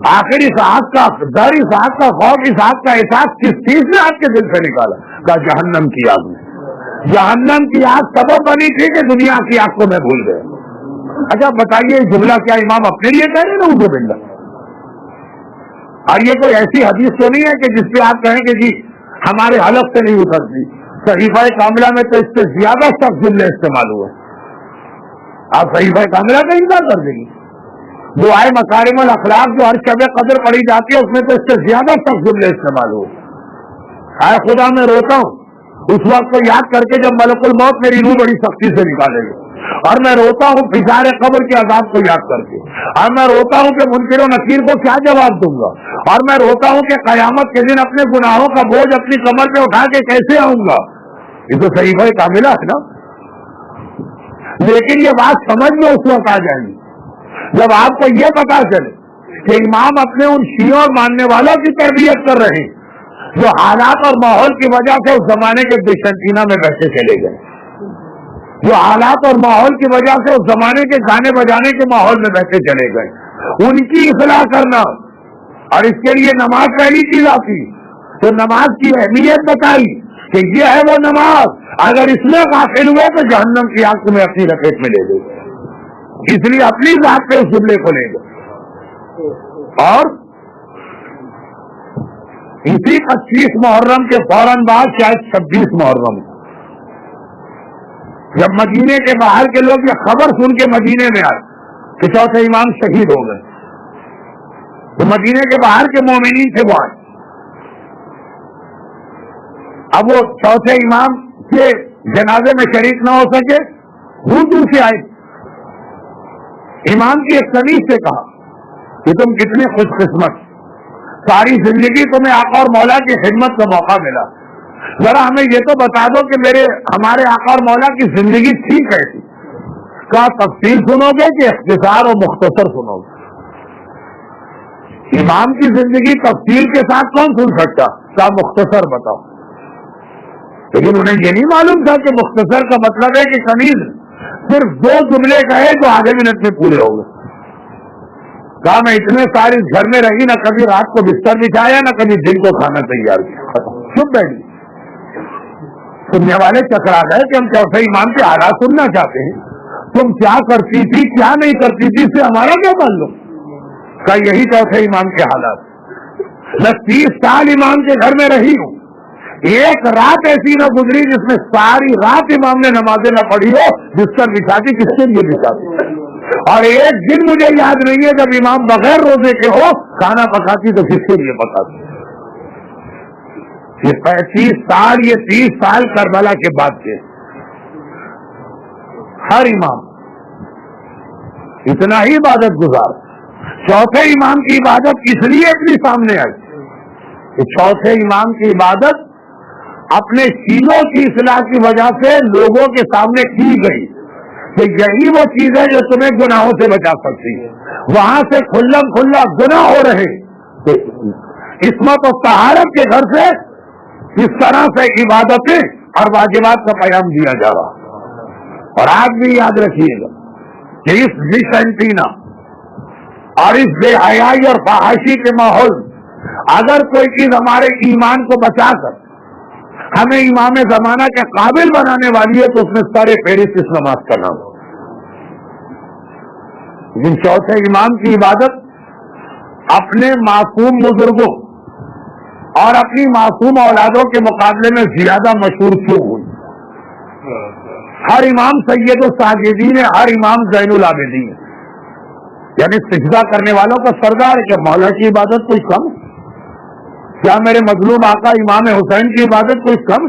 آخر اس آگ کا ڈر، اس آگ کا خوف، اس آگ کا احساس کس چیز نے آپ کے دل سے نکالا؟ کہا جہنم کی آگ میں۔ جہنم کی آگ سبب بنی تھی کہ دنیا کی آگ کو میں بھول گیا۔ اچھا بتائیے جملہ کیا امام اپنے لیے کہہ رہے ہیں؟ نعوذ باللہ۔ اور یہ کوئی ایسی حدیث تو نہیں ہے کہ جس پہ آپ کہیں کہ جی ہمارے حلق سے نہیں اترتی۔ صحیفہ کاملہ میں تو اس سے زیادہ سخت جملے استعمال ہوئے، آپ صحیفہ کاملہ کا انکار کر دیں گے؟ دعائے مکارم الاخلاق جو ہر شب قدر پڑھی جاتی ہے اس میں تو اس سے زیادہ سخت جملے استعمال ہوئے۔ اے خدا میں روتا ہوں اس وقت کو یاد کر کے جب ملک الموت میری روح بڑی سختی سے نکالے گا، اور میں روتا ہوں فشار قبر کے عذاب کو یاد کر کے، اور میں روتا ہوں کہ منکر و نکیر کو کیا جواب دوں گا، اور میں روتا ہوں کہ قیامت کے دن اپنے گناہوں کا بوجھ اپنی کمر پہ اٹھا کے کیسے آؤں گا۔ یہ تو صحیح ہے، کاملہ ہے نا۔ لیکن یہ بات سمجھ میں اس وقت آ جائے گی جب آپ کو یہ پتا چلے کہ امام اپنے ان شیعوں اور ماننے والوں کی تربیت کر رہے ہیں جو حالات اور ماحول کی وجہ سے اس زمانے کے بیشنٹینا میں بیٹھے چلے گئے، جو حالات اور ماحول کی وجہ سے اس زمانے کے گانے بجانے کے ماحول میں بیٹھے چلے گئے، ان کی اصلاح کرنا، اور اس کے لیے نماز پہلی چیز آتی تو نماز کی اہمیت بتائی کہ یہ ہے وہ نماز، اگر اس میں غافل ہوئے تو جہنم کی آگ تمہیں اپنی لپیٹ میں لے لے، اس لیے اپنی ذات پہ اس جملے کو لے لو۔ اور اسی 25 محرم کے فوراً بعد شاید 26 محرم جب مدینے کے باہر کے لوگ یہ خبر سن کے مدینے میں آئے کہ چوتھے امام شہید ہو گئے، تو مدینے کے باہر کے مومنین تھے وہ آئے۔ اب وہ چوتھے امام کے جنازے میں شریک نہ ہو سکے، دور دور سے آئے، امام کی ایک تمیز سے کہا کہ تم کتنے خوش قسمت، ساری زندگی تمہیں آقا اور مولا کی خدمت کا موقع ملا، ذرا ہمیں یہ تو بتا دو کہ ہمارے آقا اور مولا کی زندگی تھی کیسی؟ کہا تفصیل سنو گے کہ اختصار اور مختصر سنو گے؟ امام کی زندگی تفصیل کے ساتھ کون سن سکتا؟ کہا مختصر بتاؤ۔ لیکن انہیں یہ نہیں معلوم تھا کہ مختصر کا مطلب ہے کہ کنیز صرف 2 جملے کہے جو آدھے منٹ میں پورے ہو گئے۔ کہا میں اتنے سال اس گھر میں رہی، نہ کبھی رات کو بستر بچھایا، نہ کبھی دن کو کھانا تیار کیا، چپ بیٹھی۔ سننے والے چکرا گئے کہ ہم چوتھے امام کے حالات سننا چاہتے ہیں، تم کیا کرتی تھی کیا نہیں کرتی تھی اس سے ہمارا کیا تعلق؟ کہا یہی چوتھے امام کے حالات، میں 30 سال امام کے گھر میں رہی ہوں، ایک رات ایسی نہ گزری جس میں ساری رات امام نے نمازیں نہ پڑھی ہو، بستر بچھاتی کس کے لیے بچھاتی، اور ایک دن مجھے یاد نہیں ہے جب امام بغیر روزے کے ہو کھانا پکاتی تو کس کے لیے پکاتی۔ یہ 35 سال، یہ 30 سال کربلا کے بعد کے، ہر امام اتنا ہی عبادت گزار۔ چوتھے امام کی عبادت اس لیے اپنی سامنے آئی کہ چوتھے امام کی عبادت اپنے سینوں کی اصلاح کی وجہ سے لوگوں کے سامنے کی گئی کہ یہی وہ چیز ہے جو تمہیں گناہوں سے بچا سکتی ہے۔ وہاں سے کھلم کھلا گناہ ہو رہے، عصمت و طہارت کے گھر سے اس طرح سے عبادتیں اور واجبات کا پیام دیا جا رہا۔ اور آج بھی یاد رکھیے گا کہ اس بیسنٹینا اور اس بے حیائی اور فحاشی کے ماحول اگر کوئی چیز ہمارے ایمان کو بچا کر ہمیں امام زمانہ کے قابل بنانے والی ہے تو اس میں سارے فہرست اس نماز کا نام۔ لیکن چوتھے امام کی عبادت اپنے معصوم بزرگوں اور اپنی معصوم اولادوں کے مقابلے میں زیادہ مشہور کیوں ہوئی؟ ہر امام سید الساجدین ہے، ہر امام زین العابدین ہے، یعنی سجدہ کرنے والوں کا سردار ہے۔ کہ مولا کی عبادت کوئی کم؟ کیا میرے مظلوم آقا امام حسین کی عبادت کوئی کم؟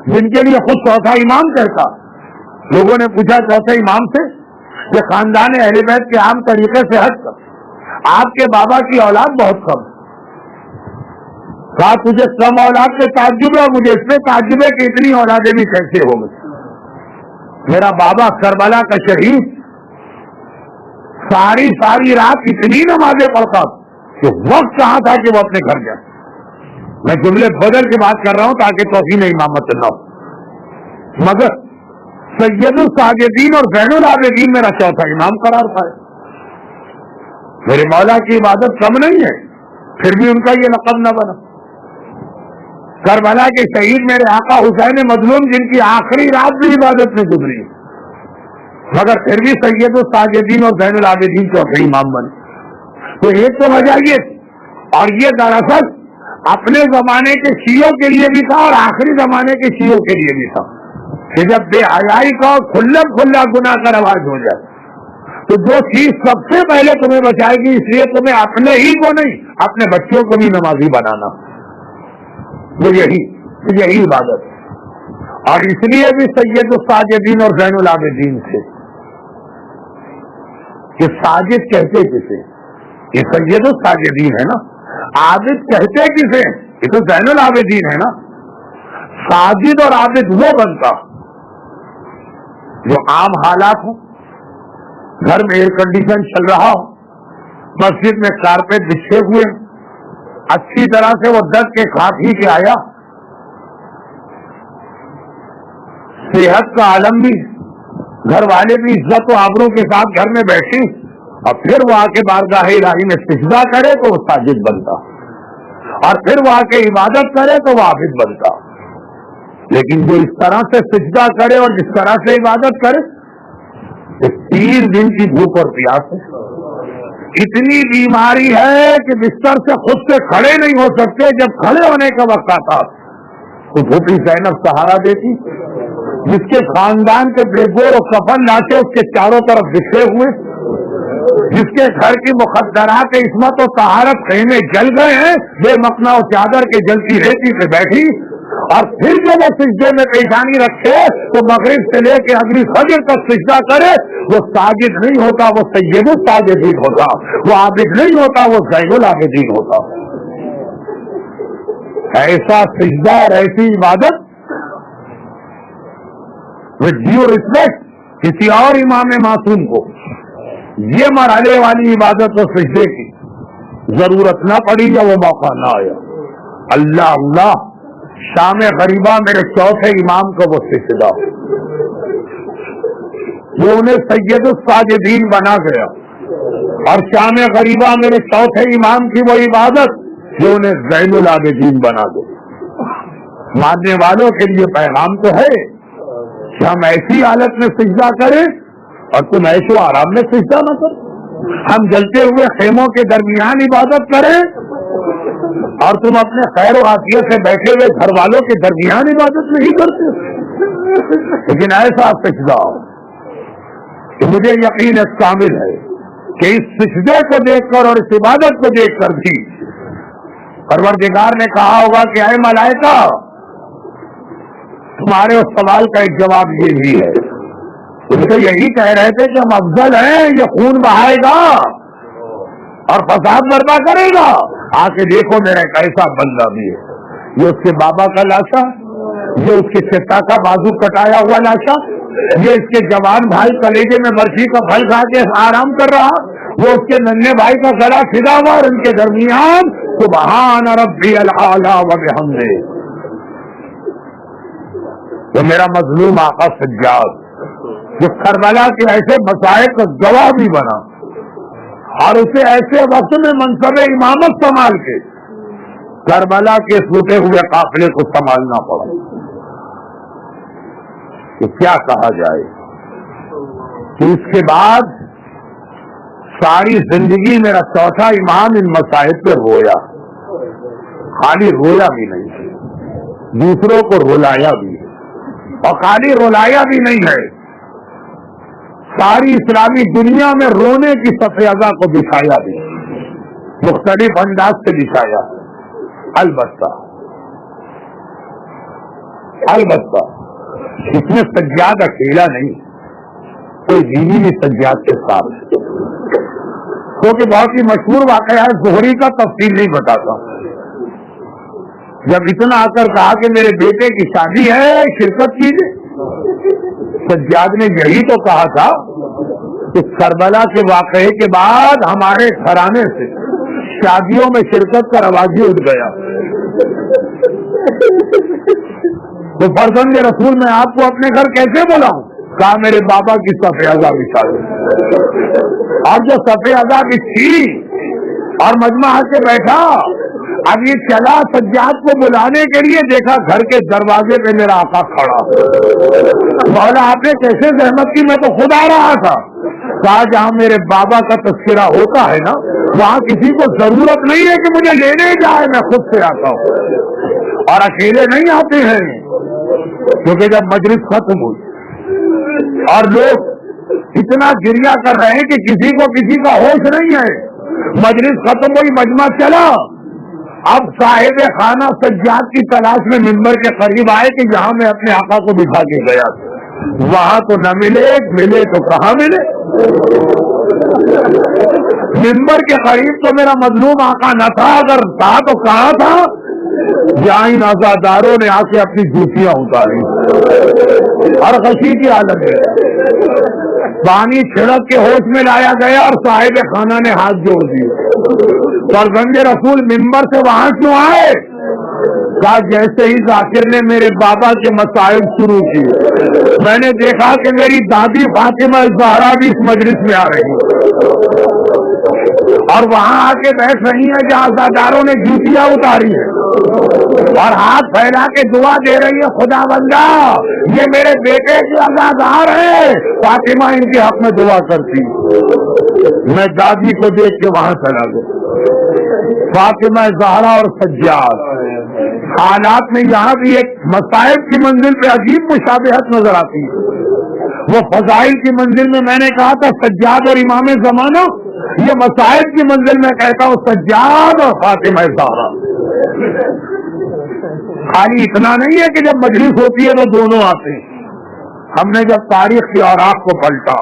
جن کے لیے خود چوتھا امام کہتا۔ لوگوں نے پوچھا چوتھے امام سے، یہ خاندان اہل بیت کے عام طریقے سے ہٹ کر آپ کے بابا کی اولاد بہت کم، کہا تجھے کم اولاد سے تعجب ہے، مجھے اس سے تعجب ہے کہ اتنی اولادیں بھی کیسے ہو گئی۔ میرا بابا کربلا کا شہید ساری رات اتنی نمازیں پڑھتا کہ وقت کہاں تھا کہ وہ اپنے گھر جائے۔ میں جملے بدل کے بات کر رہا ہوں تاکہ توہین امامت نہ ہو، مگر سید الساجدین اور زین العابدین میرا چوتھا امام قرار پائے۔ میرے مولا کی عبادت کم نہیں ہے، پھر بھی ان کا یہ لقب نہ بنا۔ کربلا کے شہید میرے آقا حسین مظلوم جن کی آخری رات بھی عبادت میں گزری، مگر پھر بھی سید الساجدین اور زین العابدین چوتھے امام بنے۔ تو ایک تو وجہ یہ تھی، اور یہ دراصل اپنے زمانے کے شیعوں کے لیے بھی تھا اور آخری زمانے کے شیعوں کے لیے بھی تھا کہ جب بے حیائی کا کھلم کھلا گناہ کا رواج ہو جائے تو جو چیز سب سے پہلے تمہیں بچائے گی، اس لیے تمہیں اپنے ہی کو نہیں اپنے بچوں کو بھی نمازی بنانا، وہ یہی عبادت۔ اور اس لیے بھی سید الساجدین اور زین العابدین تھے کہ ساجد کہتے کسے؟ یہ سید الساجدین ہے نا. عابد کہتے کسے؟ یہ تو زین العابدین ہے نا. ساجد اور عابد وہ بنتا جو عام حالات ہوں، گھر میں ایئر کنڈیشن چل رہا ہو، مسجد میں کارپیٹ بچھے ہوئے، اچھی طرح سے وہ دس کے کھا پی کے آیا، صحت کا عالم بھی، گھر والے بھی عزت و آبرو کے ساتھ گھر میں بیٹھی، اور پھر وہ آ کے بارگاہ الہی میں سجدہ کرے تو وہ ساجد بنتا، اور پھر وہ آ کے عبادت کرے تو وہ عابد بنتا. لیکن جو اس طرح سے سجدہ کرے اور جس طرح سے عبادت کرے، 3 دن کی بھوک اور پیاس ہے، اتنی بیماری ہے کہ بستر سے خود سے کھڑے نہیں ہو سکتے. جب کھڑے ہونے کا وقت آتا تو پھوپھی زینب سہارا دیتی، جس کے خاندان کے بے گور و کفن لاتے اس کے چاروں طرف بکھرے ہوئے، جس کے گھر کی مقدرات عصمت و طہارت خیمے جل گئے ہیں، بے مقنا و چادر کے جلتی ریتی پہ بیٹھی، اور پھر جب وہ سجدے میں پیشانی رکھے تو مغرب سے لے کے اگلی فجر تک سجدہ کرے، وہ ساجد نہیں ہوتا، وہ سید الساجدین ہوتا، وہ عابد نہیں ہوتا، وہ زین العابدین ہوتا. ایسا سجدہ اور ایسی عبادت with due respect کسی اور امام معصوم کو یہ مرحلے والی عبادت و سجدے کی ضرورت نہ پڑی یا وہ موقع نہ آیا. اللہ اللہ، شام غریبہ میرے چوتھے امام کو وہ سجدہ جو انہیں سید الساجدین بنا گیا، اور شام غریبہ میرے چوتھے امام کی وہ عبادت جو انہیں زین العابدین بنا گیا. ماننے والوں کے لیے پیغام تو ہے کہ ہم ایسی حالت میں سجدہ کریں اور تم ایشو آرام میں سجدہ نہ کرو. ہم جلتے ہوئے خیموں کے درمیان عبادت کریں اور تم اپنے خیر و عافیت سے بیٹھے ہوئے گھر والوں کے درمیان عبادت نہیں کرتے. لیکن ایسا سجدہ کہ مجھے یقین کامل ہے کہ اس سجدے کو دیکھ کر اور اس عبادت کو دیکھ کر بھی پروردگار نے کہا ہوگا کہ اے ملائکہ، تمہارے اس سوال کا ایک جواب یہ بھی ہے. تم تو یہی کہہ رہے تھے کہ ہم افضل ہیں، یہ خون بہائے گا اور فساد برپا کرے گا. آ کے دیکھو میرا ایک ایسا بندہ بھی ہے، یہ اس کے بابا کا لاشا، یہ اس کے چچا کا بازو کٹایا ہوا لاشا، یہ اس کے جوان بھائی کلیجے میں برفی کا پھل کھا کے آرام کر رہا، وہ اس کے ننھے بھائی کا گلا پھدا ہوا، اور ان کے درمیان سبحان ربی الاعلی و بحمدہ. تو میرا مظلوم آقا سجاد جو کربلا کے ایسے مسائل کا گواہ بھی بنا اور اسے ایسے وقت میں منصب امامت سنبھال کے کربلا کے ٹوٹے ہوئے قافلے کو سنبھالنا پڑا، تو کیا کہا جائے کہ اس کے بعد ساری زندگی میرا چوتھا امام ان مسائل پہ رویا. خالی رویا بھی نہیں، دوسروں کو رلایا بھی، اور خالی رلایا بھی نہیں ہے، ساری اسلامی دنیا میں رونے کی سفیدہ کو دکھایا بھی، مختلف انداز سے دکھایا. البتہ اس میں سجاد اکیلا نہیں، کوئی بیوی بھی سجاد کے ساتھ، کیونکہ بہت ہی مشہور واقعہ ہے، زہری کا تفصیل نہیں بتاتا. جب اتنا آ کر کہا کہ میرے بیٹے کی شادی ہے شرکت کیجیے، سجاد نے یہی تو کہا تھا کہ کربلا کے واقعے کے بعد ہمارے گھرانے سے شادیوں میں شرکت کا رواج ہی اٹھ گیا، تو فرزند رسول میں آپ کو اپنے گھر کیسے بلاؤں؟ کہا میرے بابا کی صفِ اعضا بچھا دو. اور جو صفِ اعضا بچھی اور مجمع کے بیٹھا، اب یہ چلا سجاد کو بلانے کے لیے، دیکھا گھر کے دروازے پہ میرا آقا کھڑا. بولا آپ نے کیسے زحمت کی؟ میں تو خود آ رہا تھا. کہا جہاں میرے بابا کا تذکرہ ہوتا ہے نا، وہاں کسی کو ضرورت نہیں ہے کہ مجھے لینے جائے، میں خود سے آتا ہوں. اور اکیلے نہیں آتے ہیں، کیونکہ جب مجلس ختم ہوئی اور لوگ اتنا گریہ کر رہے ہیں کہ کسی کو کسی کا ہوش نہیں ہے، مجلس ختم ہوئی، مجمع چلا، اب صاحب خانہ سجاد کی تلاش میں منبر کے قریب آئے کہ جہاں میں اپنے آقا کو بٹھا کے گیا وہاں تو نہ ملے، ملے تو کہاں ملے؟ منبر کے قریب تو میرا مظلوم آقا نہ تھا، اگر تھا تو کہاں تھا؟ جہاں ان عزاداروں نے آ کے اپنی جوتیاں اتاری اور خشی کی حالت ہے، پانی چھڑک کے ہوش میں لایا گیا اور صاحب خانہ نے ہاتھ جوڑ دیے۔ فرزند رسول منبر سے وہاں کیوں آئے؟ کہا جیسے ہی ذاکر نے میرے بابا کے مسائل شروع کی میں نے دیکھا کہ میری دادی فاطمہ زہرا بھی اس مجلس میں آ رہی اور وہاں آ کے بیٹھ رہی ہیں جہاں عزاداروں نے جوتیاں اتاری ہیں اور ہاتھ پھیلا کے دعا دے رہی ہے، خدا بندہ یہ میرے بیٹے کے عزادار ہیں، فاطمہ ان کے حق میں دعا کرتی۔ میں دادی کو دیکھ کے وہاں چلا گیا، فاطمہ زہرا اور سجاد حالات میں یہاں بھی ایک مصائب کی منزل پہ عجیب مشابہت نظر آتی ہے۔ وہ فضائل کی منزل میں میں نے کہا تھا سجاد اور امام زمانہ، یہ مصائب کی منزل میں کہتا ہوں سجاد اور فاطمہ زہرا۔ خالی اتنا نہیں ہے کہ جب مجلس ہوتی ہے تو دونوں آتے ہیں، ہم نے جب تاریخ کی اوراق کو پلٹا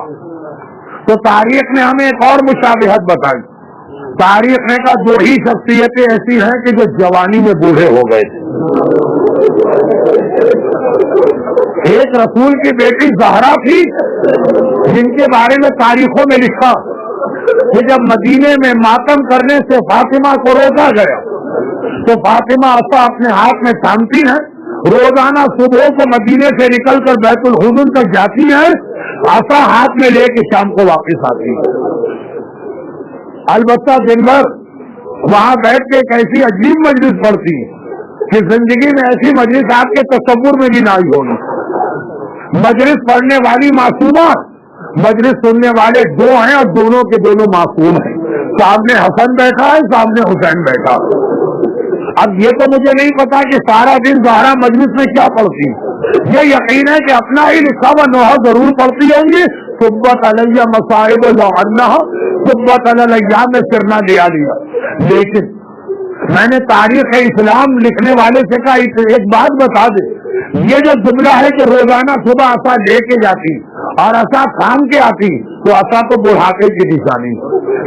تو تاریخ نے ہمیں ایک اور مشابہت بتائی۔ تاریخ نے کہا دو ہی شخصیتیں ایسی ہیں کہ جو جوانی میں بوڑھے ہو گئے تھے، ایک رسول کی بیٹی زہرا تھی جن کے بارے میں تاریخوں میں لکھا کہ جب مدینے میں ماتم کرنے سے فاطمہ کو روکا گیا تو فاطمہ عصا اپنے ہاتھ میں تھامتی ہیں، روزانہ صبح کو مدینے سے نکل کر بیت الحزن تک جاتی ہیں، عصا ہاتھ میں لے کے شام کو واپس آتی ہے۔ البتہ دن بھر وہاں بیٹھ کے ایک ایسی عجیب مجلس پڑھتی کہ زندگی میں ایسی مجلس آپ کے تصور میں بھی نہ آئی ہوگی۔ مجلس پڑھنے والی معصومہ، مجلس سننے والے دو ہیں اور دونوں کے دونوں معصوم ہیں، سامنے حسن بیٹھا ہے، سامنے حسین بیٹھا۔ اب یہ تو مجھے نہیں پتا کہ سارا دن زہرا مجلس میں کیا پڑھتی، یہ یقین ہے کہ اپنا ہی لکھا ہوا نوحہ ضرور پڑھتی ہوں گی، صبت علیہ مصائب لعنہ صبت علیہ میں سرنا لیا لیا۔ لیکن میں نے تاریخ اسلام لکھنے والے سے کہا ایک بات بتا دے، یہ جو جملہ ہے کہ روزانہ صبح عصا لے کے جاتی اور عصا تھام کے آتی، تو عصا تو بڑھاپے کی نشانی۔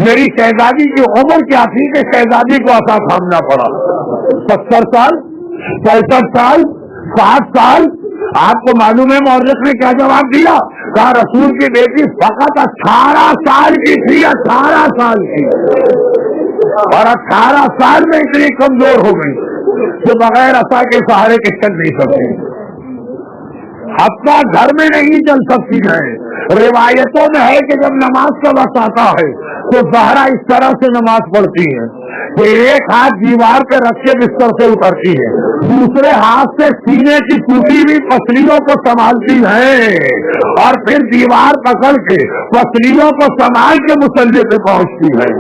میری شہزادی کی عمر کیا تھی کہ شہزادی کو عصا تھامنا پڑا؟ 70 سال، 65 سال، 60 سال؟ آپ کو معلوم ہے مورخ نے کیا جواب دیا؟ کہا رسول کی بیٹی فقط 18 سال کی تھی، 18 سال کی، اور 18 سال میں اتنی کمزور ہو گئی کہ بغیر عصا کے سہارے کے چل نہیں سکتی، حتیٰ گھر میں نہیں چل سکتی ہے۔ روایتوں میں ہے کہ جب نماز کا وقت آتا ہے تو زہرا اس طرح سے نماز پڑھتی ہے کہ ایک ہاتھ دیوار پہ رکھ کے بستر سے اترتی ہے، دوسرے ہاتھ سے سینے کی ٹوٹی ہوئی پسلیوں کو سنبھالتی ہے اور پھر دیوار پکڑ کے پسلیوں کو سنبھال کے مصلی پہ پہنچتی ہے۔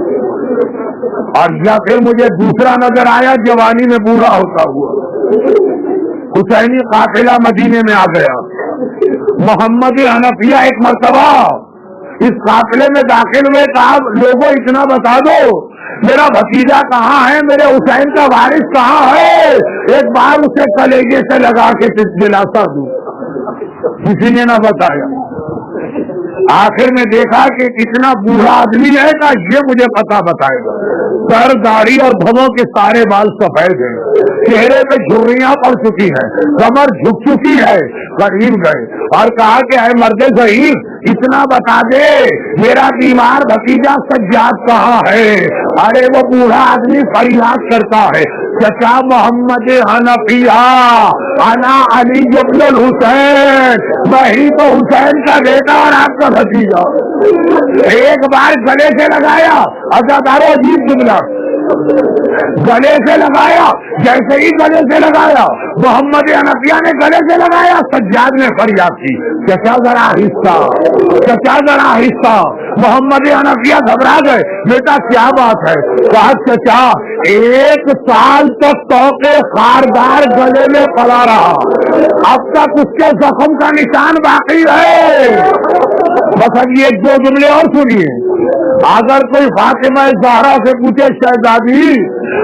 اور یا پھر مجھے دوسرا نظر آیا جوانی میں بوڑھا ہوتا ہوا، حسینی قافلہ مدینے میں آ گیا، محمد حنفیہ ایک مرتبہ اس قافلے میں داخل ہوئے، کہا لوگوں اتنا بتا دو میرا بھتیجا کہاں ہے، میرے حسین کا وارث کہاں ہے، ایک بار اسے کلیجے سے لگا کے دلاسا دوں، کسی نے نہ بتایا۔ آخر میں دیکھا کہ اتنا بوڑھا آدمی ہے کہ یہ مجھے پتا بتائے گا، سر داڑھی اور بھووں کے سارے بال سفید ہیں، چہرے پہ جھریاں پڑ چکی ہیں، کمر جھک چکی ہے، قریب گئے اور کہا کہ اے مرد ضعیف اتنا بتا دے میرا بیمار بھتیجا سجاد کہاں ہے۔ ارے وہ بوڑھا آدمی فریاد کرتا ہے چچا محمد حنفیہ انا علی ابن الحسین، وہی تو حسین کا بیٹا اور آپ کا بھتیجا۔ ایک بار گلے سے لگایا، عزادارو عجیب جملہ، گلے سے لگایا، جیسے ہی گلے سے لگایا محمد حنفیہ نے گلے سے لگایا، سجاد نے فریاد کی چچا ذرا آہستہ، چچا ذرا آہستہ۔ محمد حنفیہ گھبرا گئے، بیٹا کیا بات ہے؟ کہا چچا 1 سال تک توقع خاردار گلے میں پڑا رہا، اب تک اس کے زخم کا نشان باقی ہے۔ بس اب یہ 2 جملے اور سنیے، اگر کوئی فاطمہ زہرا سے پوچھے شہزادی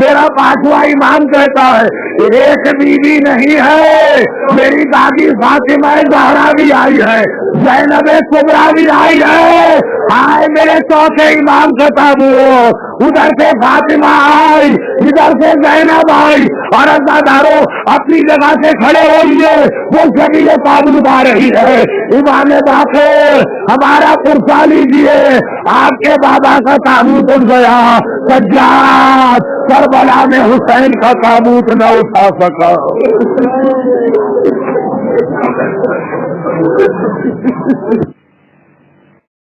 میرا پانچواں امام کہتا ہے ایک بیوی نہیں ہے، میری دادی فاطمہ زہرا بھی آئی ہے، زینب کبریٰ بھی آئی ہے، آئے میرے چوتھے امام کا تابوت، ادھر سے فاطمہ آئی، ادھر سے زینب آئی، اور عزادارو اپنی جگہ سے کھڑے ہوئیے، وہ سبھی یہ تابوت آ رہی ہے۔ امام باقر ہمارا پرسا لیجیے، آپ کے بابا کا تابوت اٹھ گیا، سجاد کربلا میں حسین کا تابوت نہ اٹھا سکا۔